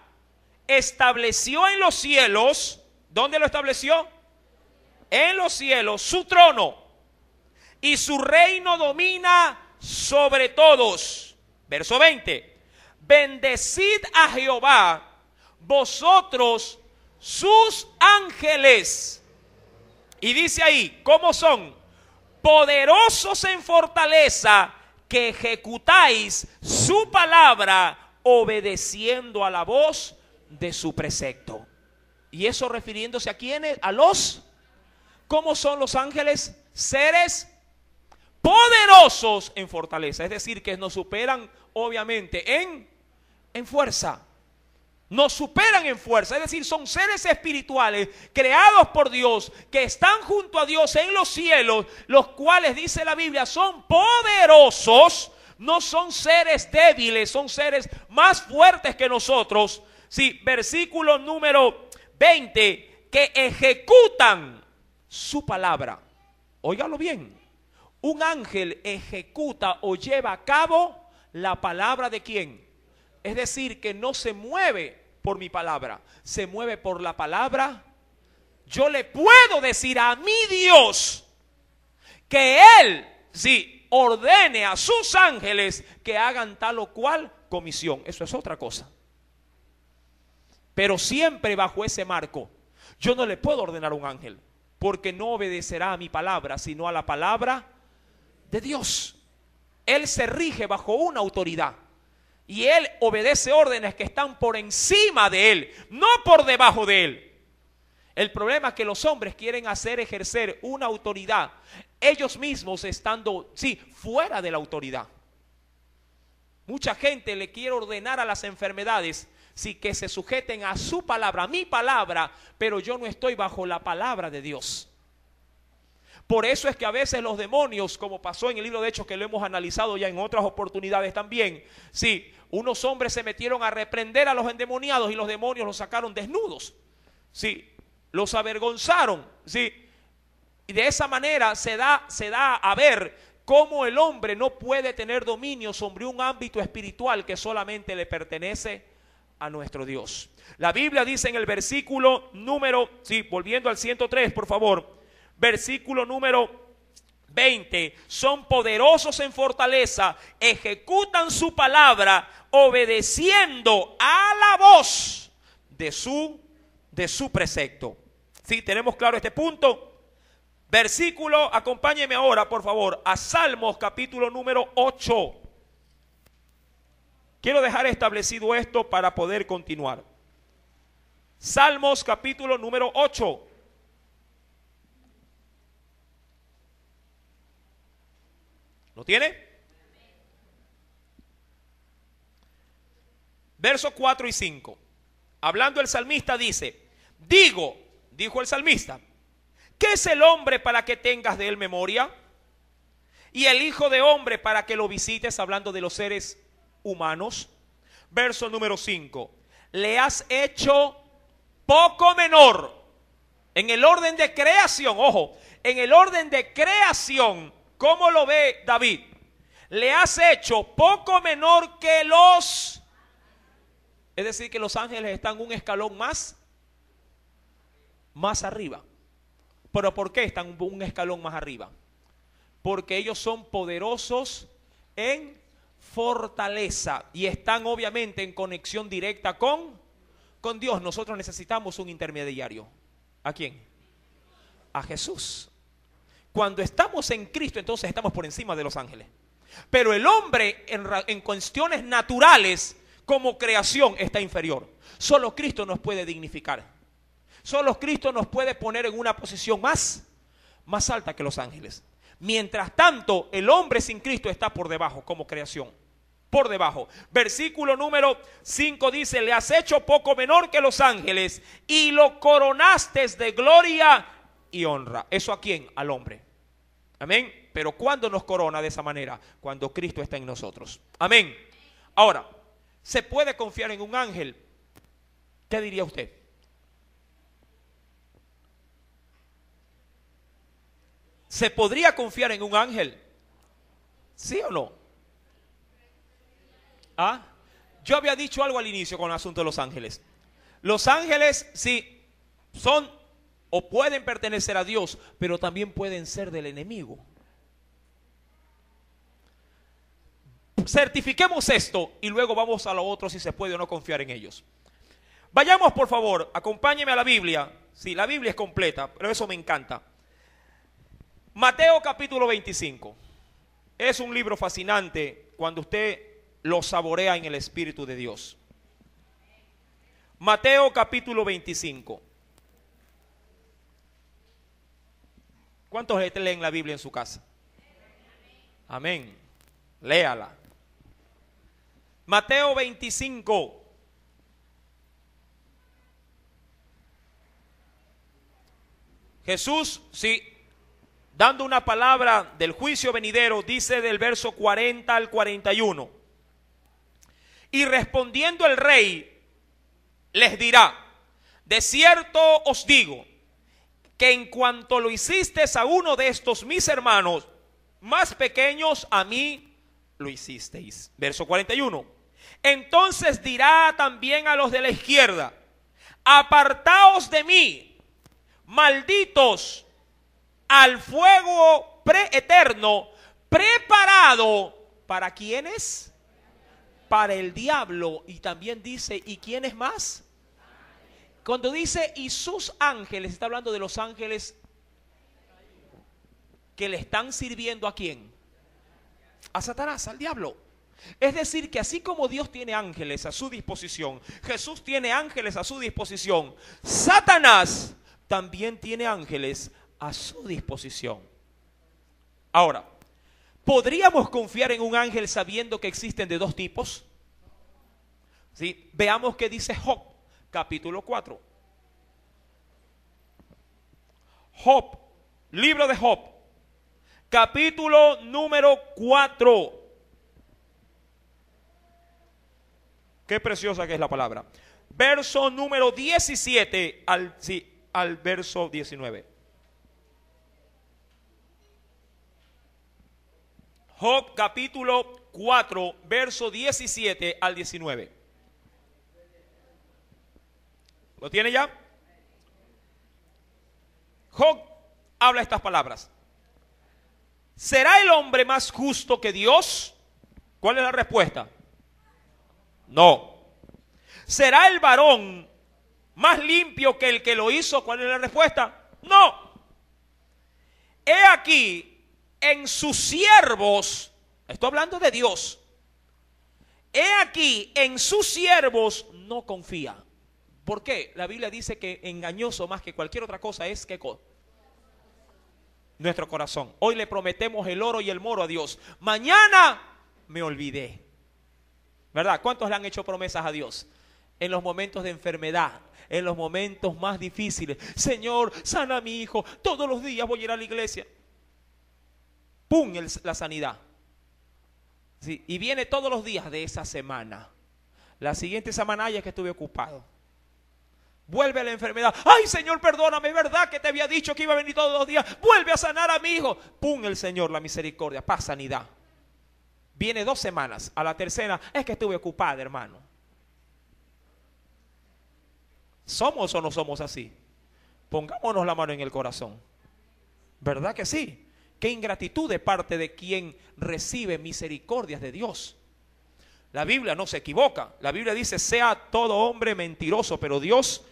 estableció en los cielos. ¿Dónde lo estableció? En los cielos su trono, y su reino domina sobre todos. Verso 20. Bendecid a Jehová, vosotros sus ángeles. Y dice ahí, ¿cómo son? Poderosos en fortaleza, que ejecutáis su palabra, obedeciendo a la voz de su precepto. Y eso refiriéndose a quiénes, a los, ¿cómo son los ángeles? Seres poderosos en fortaleza, es decir, que nos superan obviamente en fuerza. Nos superan en fuerza, es decir, son seres espirituales creados por Dios, que están junto a Dios en los cielos, los cuales, dice la Biblia, son poderosos. No son seres débiles, son seres más fuertes que nosotros. Sí, versículo número 20, que ejecutan su palabra. Óigalo bien, un ángel ejecuta o lleva a cabo la palabra de ¿quién? Es decir, que no se mueve por mi palabra, se mueve por la palabra. Yo le puedo decir a mi Dios que Él, sí, ordene a sus ángeles que hagan tal o cual comisión. Eso es otra cosa. Pero siempre bajo ese marco. Yo no le puedo ordenar a un ángel, porque no obedecerá a mi palabra, sino a la palabra de Dios. Él se rige bajo una autoridad. Y Él obedece órdenes que están por encima de Él, no por debajo de Él. El problema es que los hombres quieren hacer ejercer una autoridad, ellos mismos estando, sí, fuera de la autoridad. Mucha gente le quiere ordenar a las enfermedades, sí, que se sujeten a su palabra, a mi palabra, pero yo no estoy bajo la palabra de Dios. Por eso es que a veces los demonios, como pasó en el libro de Hechos, que lo hemos analizado ya en otras oportunidades también, sí, unos hombres se metieron a reprender a los endemoniados y los demonios los sacaron desnudos, sí, los avergonzaron, sí, y de esa manera se da a ver cómo el hombre no puede tener dominio sobre un ámbito espiritual que solamente le pertenece a nuestro Dios. La Biblia dice en el versículo número, sí, volviendo al 103, por favor, versículo número 20, son poderosos en fortaleza, ejecutan su palabra, obedeciendo a la voz de su precepto. ¿Sí? ¿Tenemos claro este punto? Versículo, acompáñeme ahora por favor a Salmos capítulo número 8. Quiero dejar establecido esto para poder continuar. Salmos capítulo número 8. ¿Lo tiene? Versos 4 y 5. Hablando el salmista dice: dijo el salmista, ¿qué es el hombre para que tengas de él memoria? Y el hijo de hombre para que lo visites, hablando de los seres humanos. Verso número 5. Le has hecho poco menor. En el orden de creación, ojo, en el orden de creación, ¿cómo lo ve David? Le has hecho poco menor que los... Es decir, que los ángeles están un escalón más arriba. ¿Pero por qué están un escalón más arriba? Porque ellos son poderosos en fortaleza y están obviamente en conexión directa con Dios. Nosotros necesitamos un intermediario. ¿A quién? A Jesús. Cuando estamos en Cristo, entonces estamos por encima de los ángeles. Pero el hombre en cuestiones naturales, como creación, está inferior. Solo Cristo nos puede dignificar. Solo Cristo nos puede poner en una posición más alta que los ángeles. Mientras tanto, el hombre sin Cristo está por debajo como creación. Por debajo. Versículo número 5 dice: le has hecho poco menor que los ángeles y lo coronaste de gloria y honra. ¿Eso a quién? Al hombre. Amén. Pero ¿cuándo nos corona de esa manera? Cuando Cristo está en nosotros. Amén. Ahora, ¿se puede confiar en un ángel? ¿Qué diría usted? ¿Se podría confiar en un ángel? ¿Sí o no? ¿Ah? Yo había dicho algo al inicio con el asunto de los ángeles. Los ángeles sí son o pueden pertenecer a Dios, pero también pueden ser del enemigo. Certifiquemos esto y luego vamos a lo otro, si se puede o no confiar en ellos. Vayamos, por favor, acompáñeme a la Biblia. Sí, la Biblia es completa, pero eso me encanta. Mateo capítulo 25. Es un libro fascinante cuando usted lo saborea en el Espíritu de Dios. Mateo capítulo 25. ¿Cuántos leen la Biblia en su casa? Amén. Léala. Mateo 25. Jesús, sí, dando una palabra del juicio venidero, dice del verso 40 al 41. Y respondiendo el rey, les dirá: de cierto os digo, que en cuanto lo hicisteis a uno de estos mis hermanos más pequeños, a mí lo hicisteis. Verso 41. Entonces dirá también a los de la izquierda: apartaos de mí, malditos, al fuego eterno, preparado ¿para quiénes? Para el diablo. Y también dice: ¿y quiénes más? Cuando dice y sus ángeles, está hablando de los ángeles que le están sirviendo ¿a quién? A Satanás, al diablo. Es decir, que así como Dios tiene ángeles a su disposición, Jesús tiene ángeles a su disposición, Satanás también tiene ángeles a su disposición. Ahora, ¿podríamos confiar en un ángel sabiendo que existen de dos tipos? ¿Sí? Veamos qué dice Job, capítulo 4. Job, libro de Job, capítulo número 4. Qué preciosa que es la palabra. Verso número 17 al verso 19. Job capítulo 4, verso 17 al 19. ¿Lo tiene ya? Job habla estas palabras: ¿será el hombre más justo que Dios? ¿Cuál es la respuesta? No. ¿Será el varón más limpio que el que lo hizo? ¿Cuál es la respuesta? No. He aquí en sus siervos, estoy hablando de Dios, he aquí en sus siervos no confía. ¿Por qué? La Biblia dice que engañoso más que cualquier otra cosa es ¿qué cosa? Nuestro corazón. Hoy le prometemos el oro y el moro a Dios. Mañana me olvidé. ¿Verdad? ¿Cuántos le han hecho promesas a Dios? En los momentos de enfermedad, en los momentos más difíciles. Señor, sana a mi hijo. Todos los días voy a ir a la iglesia. ¡Pum! La sanidad. Sí, y viene todos los días de esa semana. La siguiente semana ya es que estuve ocupado. Vuelve la enfermedad. Ay, Señor, perdóname, ¿verdad que te había dicho que iba a venir todos los días? Vuelve a sanar a mi hijo. Pum, el Señor, la misericordia, paz, sanidad. Viene 2 semanas. A la tercera, es que estuve ocupada, hermano. ¿Somos o no somos así? Pongámonos la mano en el corazón. ¿Verdad que sí? Qué ingratitud de parte de quien recibe misericordias de Dios. La Biblia no se equivoca. La Biblia dice, sea todo hombre mentiroso, pero Dios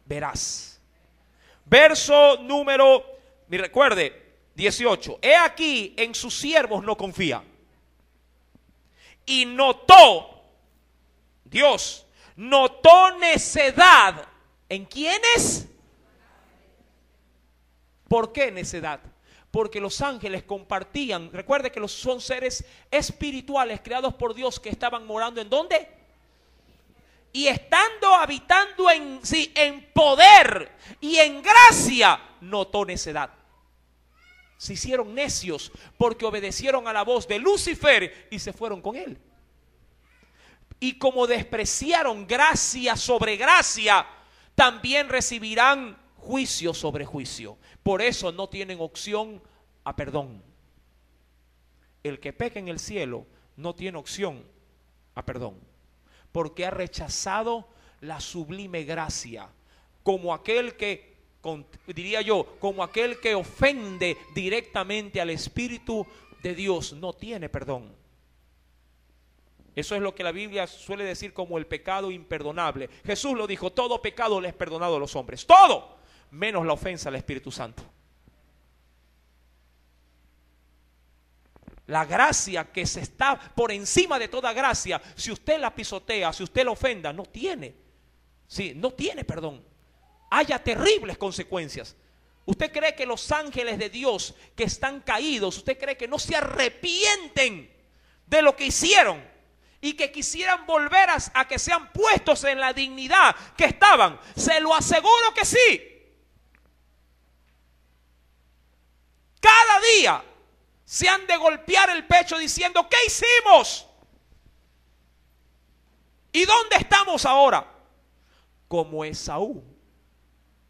veraz. Verso número, recuerde, 18. He aquí, en sus siervos no confía. Y notó, Dios, notó necedad. ¿En quiénes? ¿Por qué necedad? Porque los ángeles compartían. Recuerde que son seres espirituales creados por Dios que estaban morando ¿en dónde? Y estando habitando en poder y en gracia, notó necedad. Se hicieron necios porque obedecieron a la voz de Lucifer y se fueron con él. Y como despreciaron gracia sobre gracia, también recibirán juicio sobre juicio. Por eso no tienen opción a perdón. El que peca en el cielo no tiene opción a perdón, porque ha rechazado la sublime gracia, como aquel que, diría yo, como aquel que ofende directamente al Espíritu de Dios, no tiene perdón. Eso es lo que la Biblia suele decir como el pecado imperdonable. Jesús lo dijo, todo pecado le es perdonado a los hombres, todo, menos la ofensa al Espíritu Santo. La gracia que se está por encima de toda gracia, si usted la pisotea, si usted la ofenda, no tiene perdón. Haya terribles consecuencias. ¿Usted cree que los ángeles de Dios que están caídos, usted cree que no se arrepienten de lo que hicieron y que quisieran volver a que sean puestos en la dignidad que estaban? Se lo aseguro que sí. Cada día se han de golpear el pecho diciendo, ¿qué hicimos? ¿Y dónde estamos ahora? Como Esaú,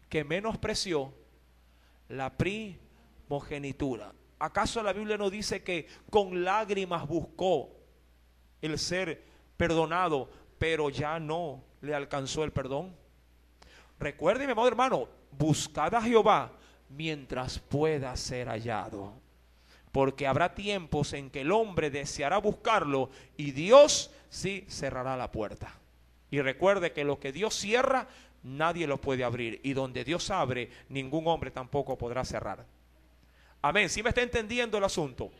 que menospreció la primogenitura. ¿Acaso la Biblia no dice que con lágrimas buscó el ser perdonado, pero ya no le alcanzó el perdón? Recuerde, mi amado hermano, buscad a Jehová mientras pueda ser hallado, porque habrá tiempos en que el hombre deseará buscarlo y Dios sí cerrará la puerta. Y recuerde que lo que Dios cierra, nadie lo puede abrir, y donde Dios abre, ningún hombre tampoco podrá cerrar. Amén. ¿Sí me está entendiendo el asunto?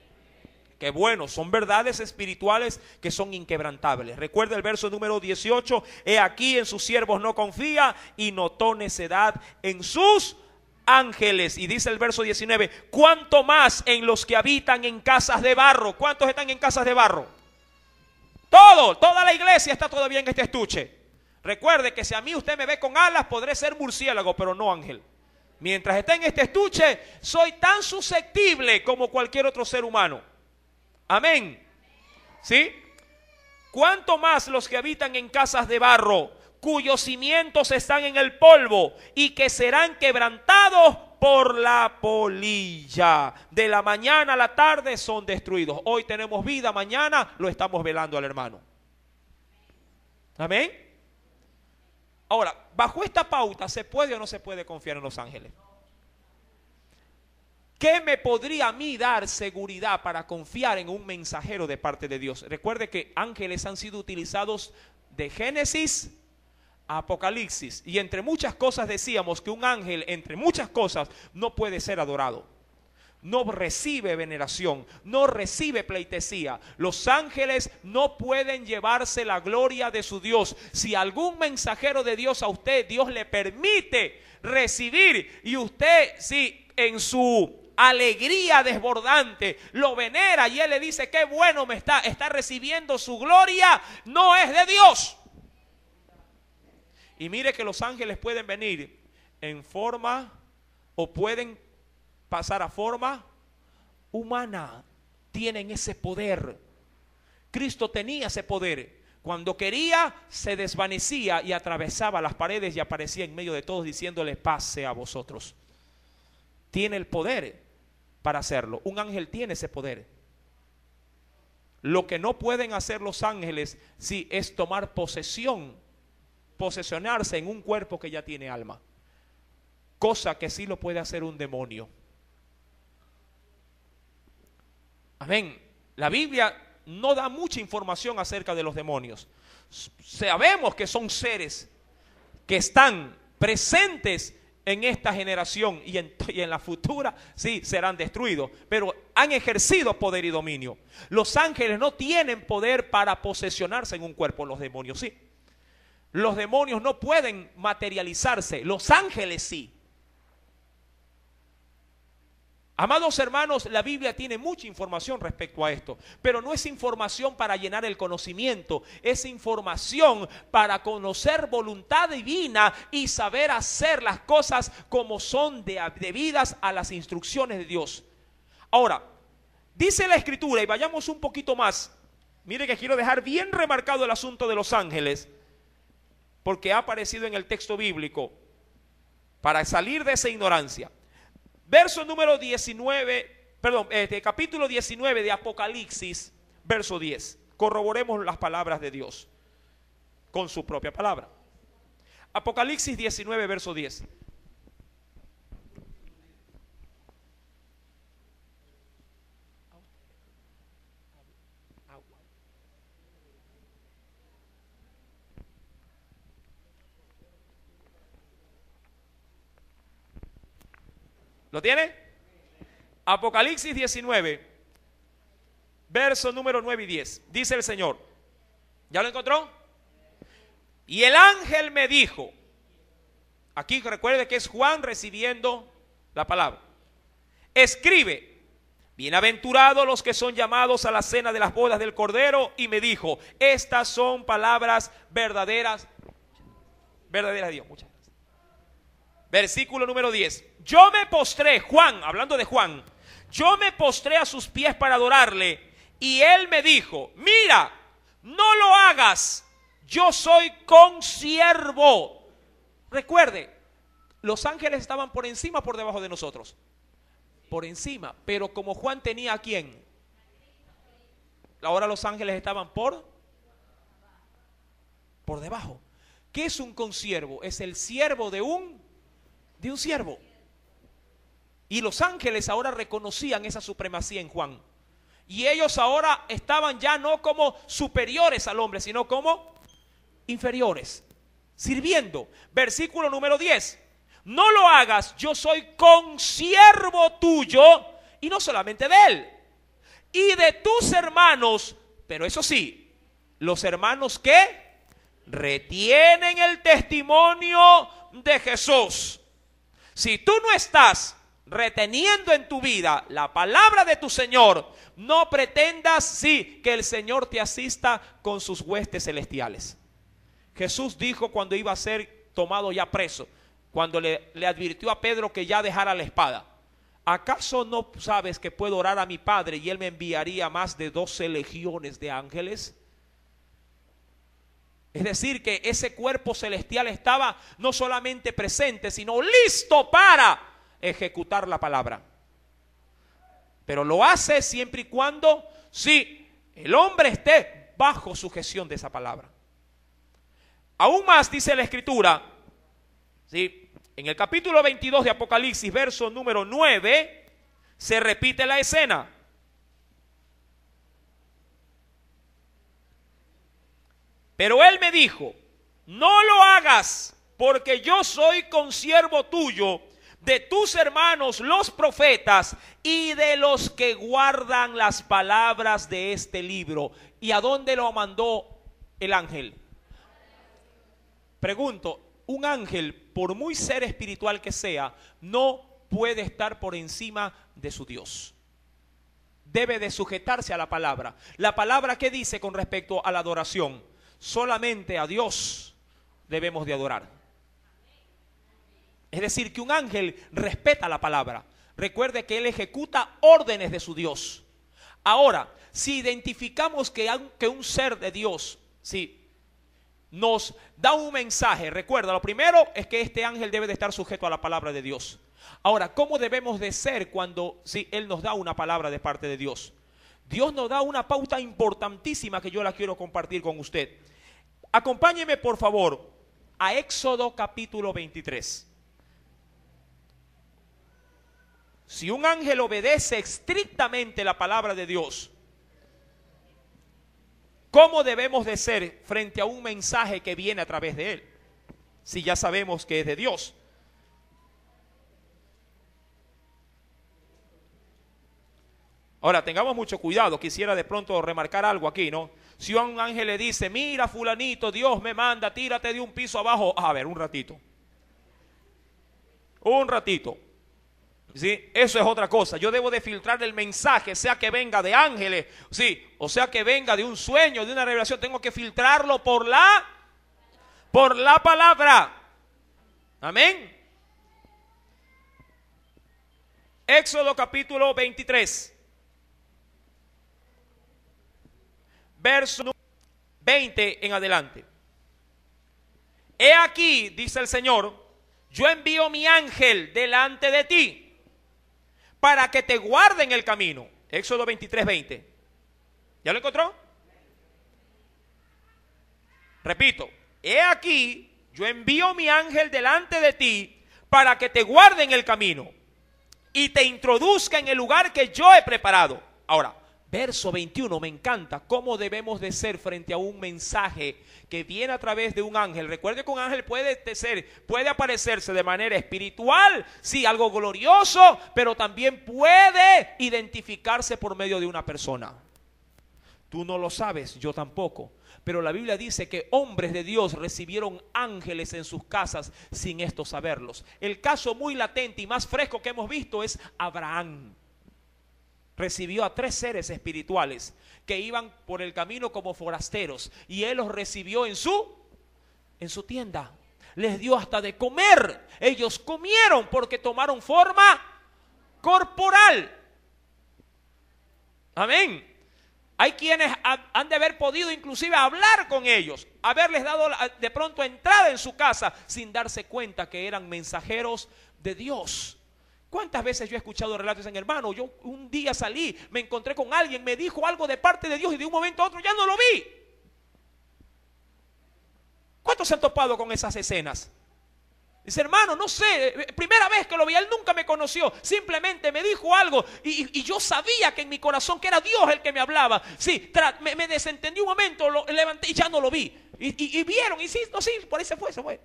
Que bueno, son verdades espirituales que son inquebrantables. Recuerda el verso número 18. He aquí, en sus siervos no confía, y notó necedad en sus ángeles. Y dice el verso 19, ¿cuánto más en los que habitan en casas de barro? ¿Cuántos están en casas de barro? Toda la iglesia está todavía en este estuche. Recuerde que si a mí usted me ve con alas, podré ser murciélago, pero no ángel. Mientras esté en este estuche, soy tan susceptible como cualquier otro ser humano. Amén. ¿Sí? ¿Cuánto más los que habitan en casas de barro, cuyos cimientos están en el polvo y que serán quebrantados por la polilla? De la mañana a la tarde son destruidos. Hoy tenemos vida, mañana lo estamos velando al hermano. Amén. Ahora, bajo esta pauta, ¿se puede o no se puede confiar en los ángeles? ¿Qué me podría a mí dar seguridad para confiar en un mensajero de parte de Dios? Recuerde que ángeles han sido utilizados de Génesis a Apocalipsis, y entre muchas cosas decíamos que un ángel, entre muchas cosas, no puede ser adorado. No recibe veneración, no recibe pleitesía. Los ángeles no pueden llevarse la gloria de su Dios. Si algún mensajero de Dios a usted, Dios le permite recibir, y usted, sí, en su alegría desbordante lo venera y él le dice, qué bueno me está recibiendo su gloria, no es de Dios. Y mire que los ángeles pueden venir en forma, o pueden pasar a forma humana. tienen ese poder. Cristo tenía ese poder. Cuando quería, se desvanecía y atravesaba las paredes y aparecía en medio de todos diciéndole: paz sea a vosotros. Tiene el poder para hacerlo. Un ángel tiene ese poder. Lo que no pueden hacer los ángeles, sí, es tomar posesionarse en un cuerpo que ya tiene alma. Cosa que sí lo puede hacer un demonio. Amén. La Biblia no da mucha información acerca de los demonios. Sabemos que son seres que están presentes en esta generación y en la futura, sí, serán destruidos, pero han ejercido poder y dominio. Los ángeles no tienen poder para posesionarse en un cuerpo, los demonios sí. Los demonios no pueden materializarse, los ángeles sí. Amados hermanos, la Biblia tiene mucha información respecto a esto, pero no es información para llenar el conocimiento, es información para conocer voluntad divina y saber hacer las cosas como son debidas a las instrucciones de Dios. Ahora, dice la Escritura, y vayamos un poquito más, mire que quiero dejar bien remarcado el asunto de los ángeles, porque ha aparecido en el texto bíblico, para salir de esa ignorancia. Verso número 19, capítulo 19 de Apocalipsis, verso 10. Corroboremos las palabras de Dios con su propia palabra. Apocalipsis 19, verso 10. ¿Lo tiene? Apocalipsis 19, versos número 9 y 10. Dice el Señor. ¿Ya lo encontró? Y el ángel me dijo, aquí recuerde que es Juan recibiendo la palabra. Escribe, bienaventurados los que son llamados a la cena de las bodas del Cordero. Y me dijo, estas son palabras verdaderas de Dios. Muchas gracias. Versículo número 10. Yo me postré, Juan, hablando de Juan, yo me postré a sus pies para adorarle, y él me dijo, mira, no lo hagas, yo soy consiervo. Recuerde, los ángeles estaban por encima, por debajo de nosotros. Por encima, pero como Juan tenía a quién, ahora los ángeles estaban por debajo. ¿Qué es un consiervo? Es el siervo de un siervo. Y los ángeles ahora reconocían esa supremacía en Juan. Y ellos ahora estaban ya no como superiores al hombre, sino como inferiores, sirviendo. Versículo número 10. No lo hagas, yo soy consiervo tuyo, y no solamente de él, y de tus hermanos, pero eso sí, los hermanos que retienen el testimonio de Jesús. Si tú no estás reteniendo en tu vida la palabra de tu Señor, no pretendas, sí, que el Señor te asista con sus huestes celestiales. Jesús dijo cuando iba a ser tomado ya preso, cuando le advirtió a Pedro que ya dejara la espada: ¿acaso no sabes que puedo orar a mi Padre y Él me enviaría más de 12 legiones de ángeles? Es decir, que ese cuerpo celestial estaba no solamente presente, sino listo para ejecutar la palabra. Pero lo hace siempre y cuando, sí, el hombre esté bajo sujeción de esa palabra. Aún más dice la Escritura, sí, en el capítulo 22 de Apocalipsis, verso número 9, se repite la escena. Pero él me dijo, no lo hagas, porque yo soy consiervo tuyo, de tus hermanos los profetas y de los que guardan las palabras de este libro. ¿Y a dónde lo mandó el ángel? Pregunto, un ángel, por muy ser espiritual que sea, no puede estar por encima de su Dios. Debe de sujetarse a la palabra. La palabra, ¿qué dice con respecto a la adoración? Solamente a Dios debemos de adorar. Es decir, que un ángel respeta la palabra. Recuerde que él ejecuta órdenes de su Dios. Ahora, si identificamos que un ser de Dios, sí, nos da un mensaje, recuerda, lo primero es que este ángel debe de estar sujeto a la palabra de Dios. Ahora, ¿cómo debemos de ser cuando Él nos da una palabra de parte de Dios? Dios nos da una pauta importantísima que yo la quiero compartir con usted. Acompáñeme por favor a Éxodo capítulo 23. Si un ángel obedece estrictamente la palabra de Dios, ¿cómo debemos de ser frente a un mensaje que viene a través de él? Si ya sabemos que es de Dios. Ahora, tengamos mucho cuidado. Quisiera de pronto remarcar algo aquí, ¿no? Si un ángel le dice, mira fulanito, Dios me manda, tírate de un piso abajo. A ver, un ratito. Un ratito. ¿Sí? Eso es otra cosa. Yo debo de filtrar el mensaje, sea que venga de ángeles, sí, o sea que venga de un sueño, de una revelación. Tengo que filtrarlo por la palabra. Amén. Éxodo capítulo 23, verso 20 en adelante. He aquí, dice el Señor, yo envío mi ángel delante de ti para que te guarde en el camino. Éxodo 23, 20. ¿Ya lo encontró? Repito, he aquí, yo envío mi ángel delante de ti para que te guarde en el camino y te introduzca en el lugar que yo he preparado. Ahora, verso 21, me encanta cómo debemos de ser frente a un mensaje que viene a través de un ángel. Recuerde que un ángel puede aparecerse de manera espiritual, sí, algo glorioso, pero también puede identificarse por medio de una persona. Tú no lo sabes, yo tampoco, pero la Biblia dice que hombres de Dios recibieron ángeles en sus casas sin esto saberlos. El caso muy latente y más fresco que hemos visto es Abraham. Recibió a 3 seres espirituales que iban por el camino como forasteros y él los recibió en su tienda. Les dio hasta de comer. Ellos comieron porque tomaron forma corporal. Amén. Hay quienes han de haber podido inclusive hablar con ellos, haberles dado de pronto entrada en su casa sin darse cuenta que eran mensajeros de Dios. ¿Cuántas veces yo he escuchado relatos en hermano? Yo un día salí, me encontré con alguien, me dijo algo de parte de Dios y de un momento a otro ya no lo vi. ¿Cuántos se han topado con esas escenas? Dice, hermano, no sé, primera vez que lo vi, él nunca me conoció, simplemente me dijo algo y yo sabía que en mi corazón que era Dios el que me hablaba. Sí, me desentendí un momento, lo levanté y ya no lo vi. Y vieron, y sí, no, sí, por ahí se fue.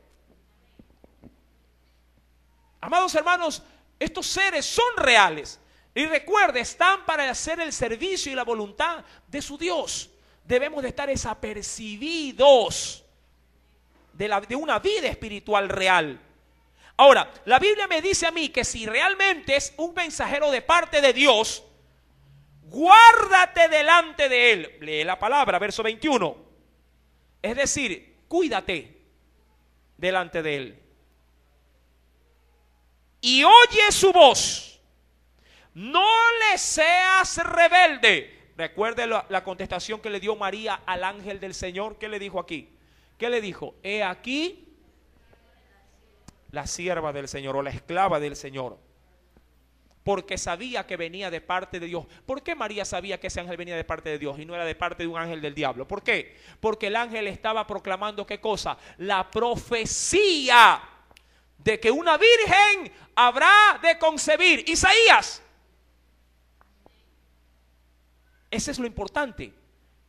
Amados hermanos, estos seres son reales. Y recuerde, están para hacer el servicio y la voluntad de su Dios. Debemos de estar desapercibidos de una vida espiritual real. Ahora, la Biblia me dice a mí que si realmente es un mensajero de parte de Dios, guárdate delante de él. Lee la palabra, verso 21. Es decir, cuídate delante de él. Y oye su voz. No le seas rebelde. Recuerde la contestación que le dio María al ángel del Señor. ¿Qué le dijo aquí? ¿Qué le dijo? He aquí la sierva del Señor o la esclava del Señor. Porque sabía que venía de parte de Dios. ¿Por qué María sabía que ese ángel venía de parte de Dios y no era de parte de un ángel del diablo? ¿Por qué? Porque el ángel estaba proclamando ¿qué cosa? La profecía de que una virgen habrá de concebir. Isaías. Ese es lo importante,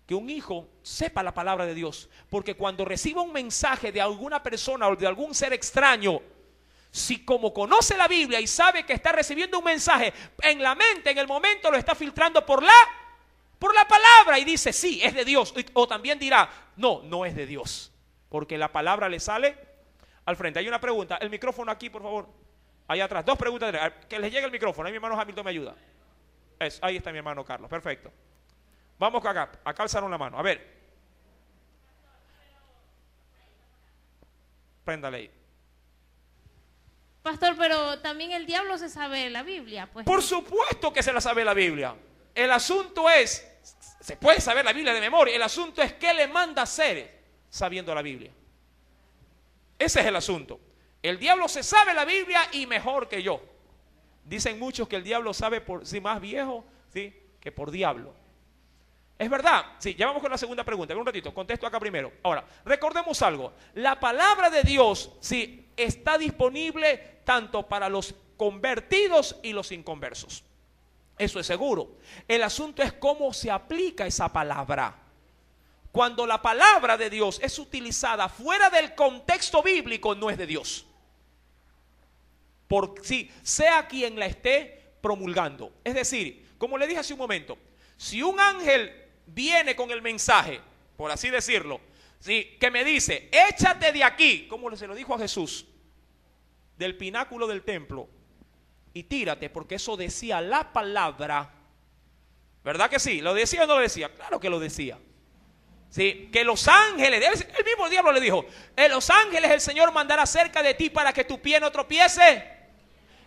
que un hijo sepa la palabra de Dios, porque cuando reciba un mensaje de alguna persona o de algún ser extraño, si como conoce la Biblia y sabe que está recibiendo un mensaje en la mente, en el momento lo está filtrando por la palabra y dice sí, es de Dios, o también dirá no, no es de Dios, porque la palabra le sale al frente. Hay una pregunta, el micrófono aquí por favor, allá atrás, 2 preguntas, que les llegue el micrófono. Ahí mi hermano Hamilton me ayuda. Ahí está mi hermano Carlos, perfecto. Vamos acá alzaron la mano, a ver. Préndale ahí. Pastor, pero también el diablo se sabe la Biblia, pues. Por supuesto que se la sabe la Biblia. el asunto es, se puede saber la Biblia de memoria, el asunto es qué le manda hacer sabiendo la Biblia. Ese es el asunto. El diablo se sabe la Biblia y mejor que yo. Dicen muchos que el diablo sabe por sí más viejo, ¿sí?, que por diablo. ¿Es verdad? Sí, ya vamos con la segunda pregunta. Un ratito, contesto acá primero. Ahora, recordemos algo. La palabra de Dios, sí, está disponible tanto para los convertidos y los inconversos. Eso es seguro. El asunto es cómo se aplica esa palabra. Cuando la palabra de Dios es utilizada fuera del contexto bíblico, no es de Dios. Por sí, sea quien la esté promulgando. Es decir, como le dije hace un momento, si un ángel viene con el mensaje, por así decirlo, ¿sí?, que me dice, échate de aquí, como se lo dijo a Jesús, del pináculo del templo, y tírate, porque eso decía la palabra. ¿Verdad que sí? ¿Lo decía o no lo decía? Claro que lo decía. Sí, que los ángeles, el mismo diablo le dijo, los ángeles el Señor mandará cerca de ti para que tu pie no tropiece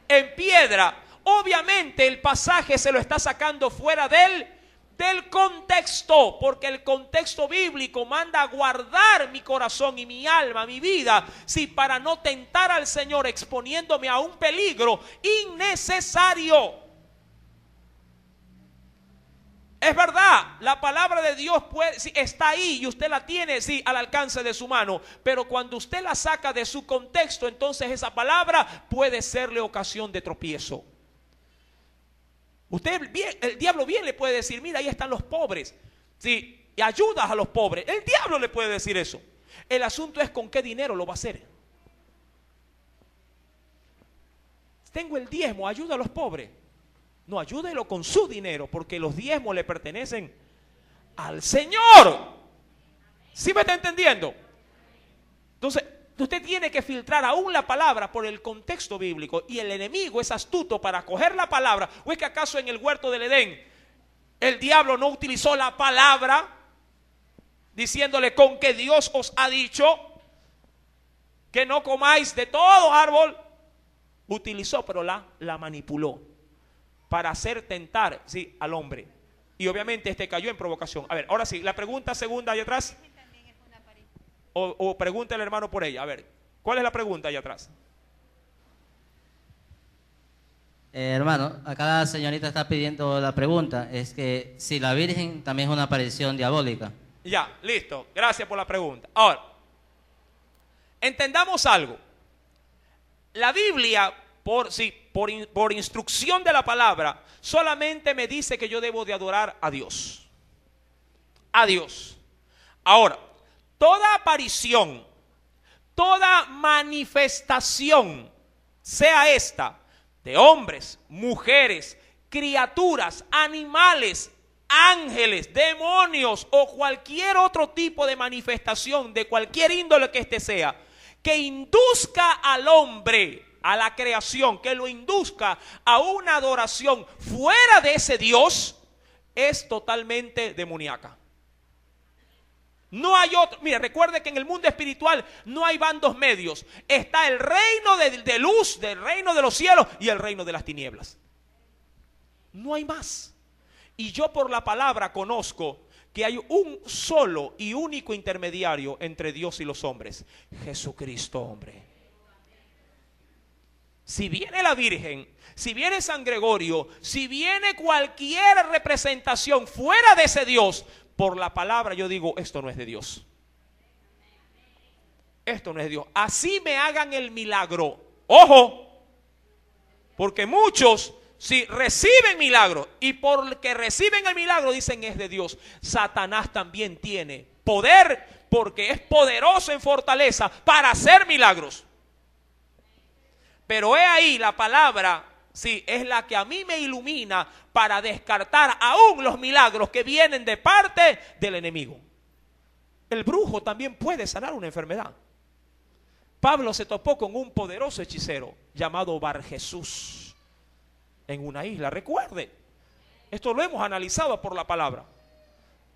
en piedra. Obviamente el pasaje se lo está sacando fuera del contexto, porque el contexto bíblico manda a guardar mi corazón y mi alma, mi vida, sí, para no tentar al Señor exponiéndome a un peligro innecesario. Es verdad, la palabra de Dios sí, está ahí y usted la tiene, sí, al alcance de su mano, pero cuando usted la saca de su contexto, entonces esa palabra puede serle ocasión de tropiezo. Usted bien, el diablo bien le puede decir, mira, ahí están los pobres, sí, y ayudas a los pobres. El diablo le puede decir eso. El asunto es con qué dinero lo va a hacer. Tengo el diezmo, ayuda a los pobres. No, ayúdelo con su dinero, porque los diezmos le pertenecen al Señor. ¿Sí me está entendiendo? Entonces, usted tiene que filtrar aún la palabra por el contexto bíblico, y el enemigo es astuto para coger la palabra. ¿O es que acaso en el huerto del Edén el diablo no utilizó la palabra diciéndole, con que Dios os ha dicho que no comáis de todo árbol? Utilizó, pero la manipuló para hacer tentar, sí, al hombre, y obviamente cayó en provocación. A ver, ahora sí, la pregunta segunda allá atrás. O pregunta el hermano por ella. A ver, ¿cuál es la pregunta allá atrás? Hermano, acá la señorita está pidiendo la pregunta. Es que si la Virgen también es una aparición diabólica. Ya, listo. Gracias por la pregunta. Ahora, entendamos algo. La Biblia, por instrucción de la palabra, solamente me dice que yo debo de adorar a Dios. A Dios. Ahora, toda aparición, toda manifestación, sea esta de hombres, mujeres, criaturas, animales, ángeles, demonios o cualquier otro tipo de manifestación de cualquier índole que sea, que induzca al hombre, a la creación, que lo induzca a una adoración fuera de ese Dios, es totalmente demoníaca. No hay otro. Mira, recuerde que en el mundo espiritual no hay bandos medios. Está el reino de luz, del reino de los cielos, y el reino de las tinieblas. No hay más. Y yo por la palabra conozco que hay un solo y único intermediario entre Dios y los hombres: Jesucristo, hombre. Si viene la Virgen, si viene San Gregorio, si viene cualquier representación fuera de ese Dios, por la palabra yo digo, esto no es de Dios. Esto no es de Dios. Así me hagan el milagro. Ojo, porque muchos si reciben milagro, y porque reciben el milagro dicen es de Dios. Satanás también tiene poder, porque es poderoso en fortaleza para hacer milagros. Pero he ahí la palabra, sí, es la que a mí me ilumina para descartar aún los milagros que vienen de parte del enemigo. El brujo también puede sanar una enfermedad. Pablo se topó con un poderoso hechicero llamado Barjesús en una isla. Recuerde, esto lo hemos analizado por la palabra.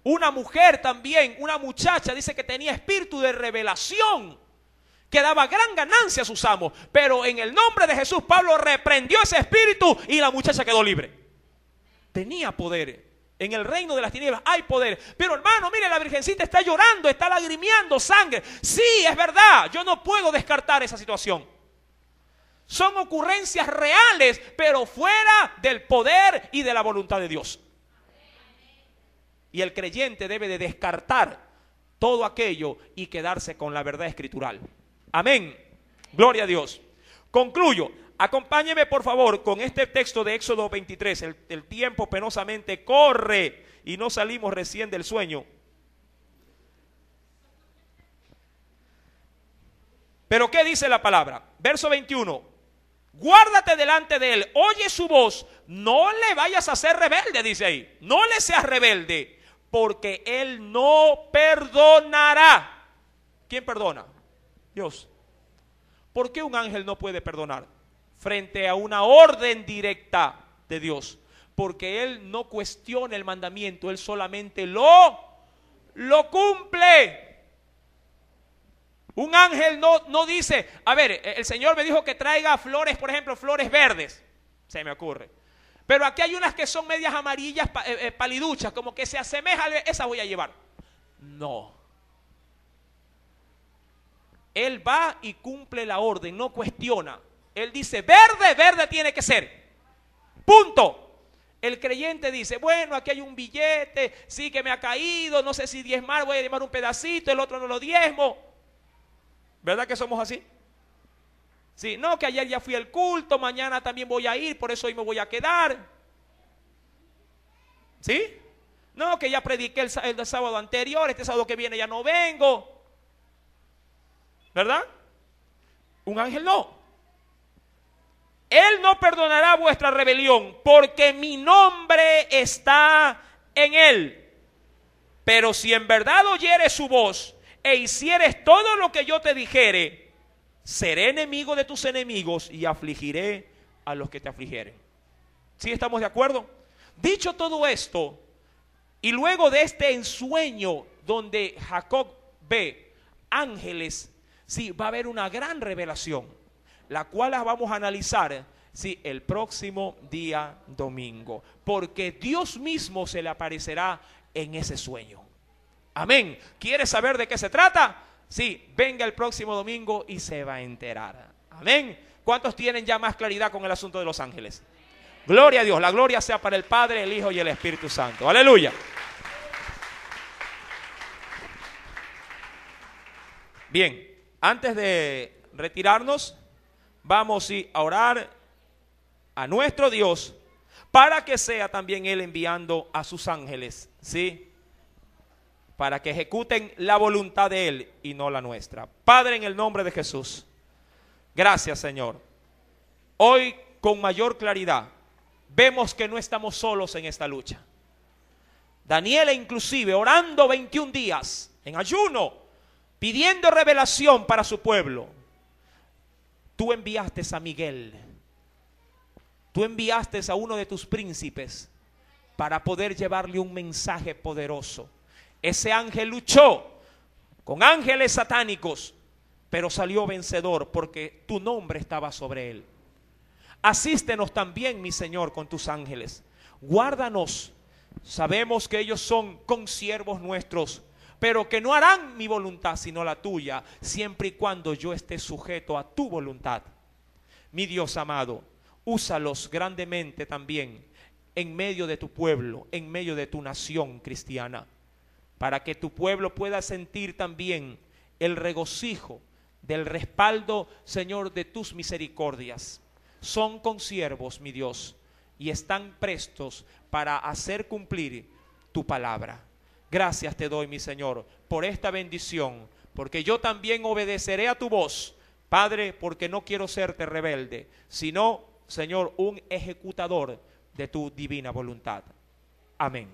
Una mujer también, una muchacha, dice que tenía espíritu de revelación, que daba gran ganancia a sus amos, pero en el nombre de Jesús Pablo reprendió ese espíritu y la muchacha quedó libre. tenía poder. En el reino de las tinieblas hay poder. Pero hermano, mire, la virgencita está llorando, está lagrimeando sangre. Sí, es verdad, yo no puedo descartar esa situación. Son ocurrencias reales, pero fuera del poder y de la voluntad de Dios. Y el creyente debe de descartar todo aquello y quedarse con la verdad escritural. Amén. Gloria a Dios. Concluyo. Acompáñeme por favor con este texto de Éxodo 23. El tiempo penosamente corre y no salimos recién del sueño. Pero ¿qué dice la palabra? Verso 21. Guárdate delante de él, oye su voz, no le vayas a ser rebelde, dice ahí. No le seas rebelde, porque él no perdonará. ¿Quién perdona? Dios. ¿Por qué un ángel no puede perdonar frente a una orden directa de Dios? Porque él no cuestiona el mandamiento, él solamente lo cumple. Un ángel no dice, a ver, el Señor me dijo que traiga flores, por ejemplo, flores verdes, se me ocurre. Pero aquí hay unas que son medias amarillas, paliduchas, como que se asemejan, esa voy a llevar. No. Él va y cumple la orden, no cuestiona. Él dice, verde, verde tiene que ser. Punto. El creyente dice, bueno, aquí hay un billete, sí que me ha caído, no sé si diezmar, voy a diezmar un pedacito, el otro no lo diezmo. ¿Verdad que somos así? Sí, no, que ayer ya fui al culto, mañana también voy a ir, por eso hoy me voy a quedar. ¿Sí? No, que ya prediqué el sábado anterior, este sábado que viene ya no vengo. ¿Verdad? Un ángel no. Él no perdonará vuestra rebelión, porque mi nombre está en él. Pero si en verdad oyeres su voz e hicieres todo lo que yo te dijere, seré enemigo de tus enemigos y afligiré a los que te afligieren. ¿Sí estamos de acuerdo? Dicho todo esto, y luego de este ensueño donde Jacob ve ángeles, sí, va a haber una gran revelación, la cual la vamos a analizar, sí, el próximo día domingo, porque Dios mismo se le aparecerá en ese sueño. Amén. ¿Quieres saber de qué se trata? Sí, venga el próximo domingo y se va a enterar. Amén. ¿Cuántos tienen ya más claridad con el asunto de los ángeles? Gloria a Dios. La gloria sea para el Padre, el Hijo y el Espíritu Santo. Aleluya. Bien, antes de retirarnos, vamos a orar a nuestro Dios para que sea también Él enviando a sus ángeles, ¿sí? Para que ejecuten la voluntad de Él y no la nuestra. Padre, en el nombre de Jesús, gracias, Señor. Hoy con mayor claridad vemos que no estamos solos en esta lucha. Daniel inclusive orando 21 días en ayuno, pidiendo revelación para su pueblo. Tú enviaste a Miguel, tú enviaste a uno de tus príncipes para poder llevarle un mensaje poderoso. Ese ángel luchó con ángeles satánicos, pero salió vencedor porque tu nombre estaba sobre él. Asístenos también, mi Señor, con tus ángeles. Guárdanos. Sabemos que ellos son consiervos nuestros, pero que no harán mi voluntad sino la tuya, siempre y cuando yo esté sujeto a tu voluntad. Mi Dios amado, úsalos grandemente también en medio de tu pueblo, en medio de tu nación cristiana, para que tu pueblo pueda sentir también el regocijo del respaldo, Señor, de tus misericordias. Son consiervos, mi Dios, y están prestos para hacer cumplir tu palabra. Gracias te doy, mi Señor, por esta bendición, porque yo también obedeceré a tu voz, Padre, porque no quiero serte rebelde, sino, Señor, un ejecutador de tu divina voluntad. Amén.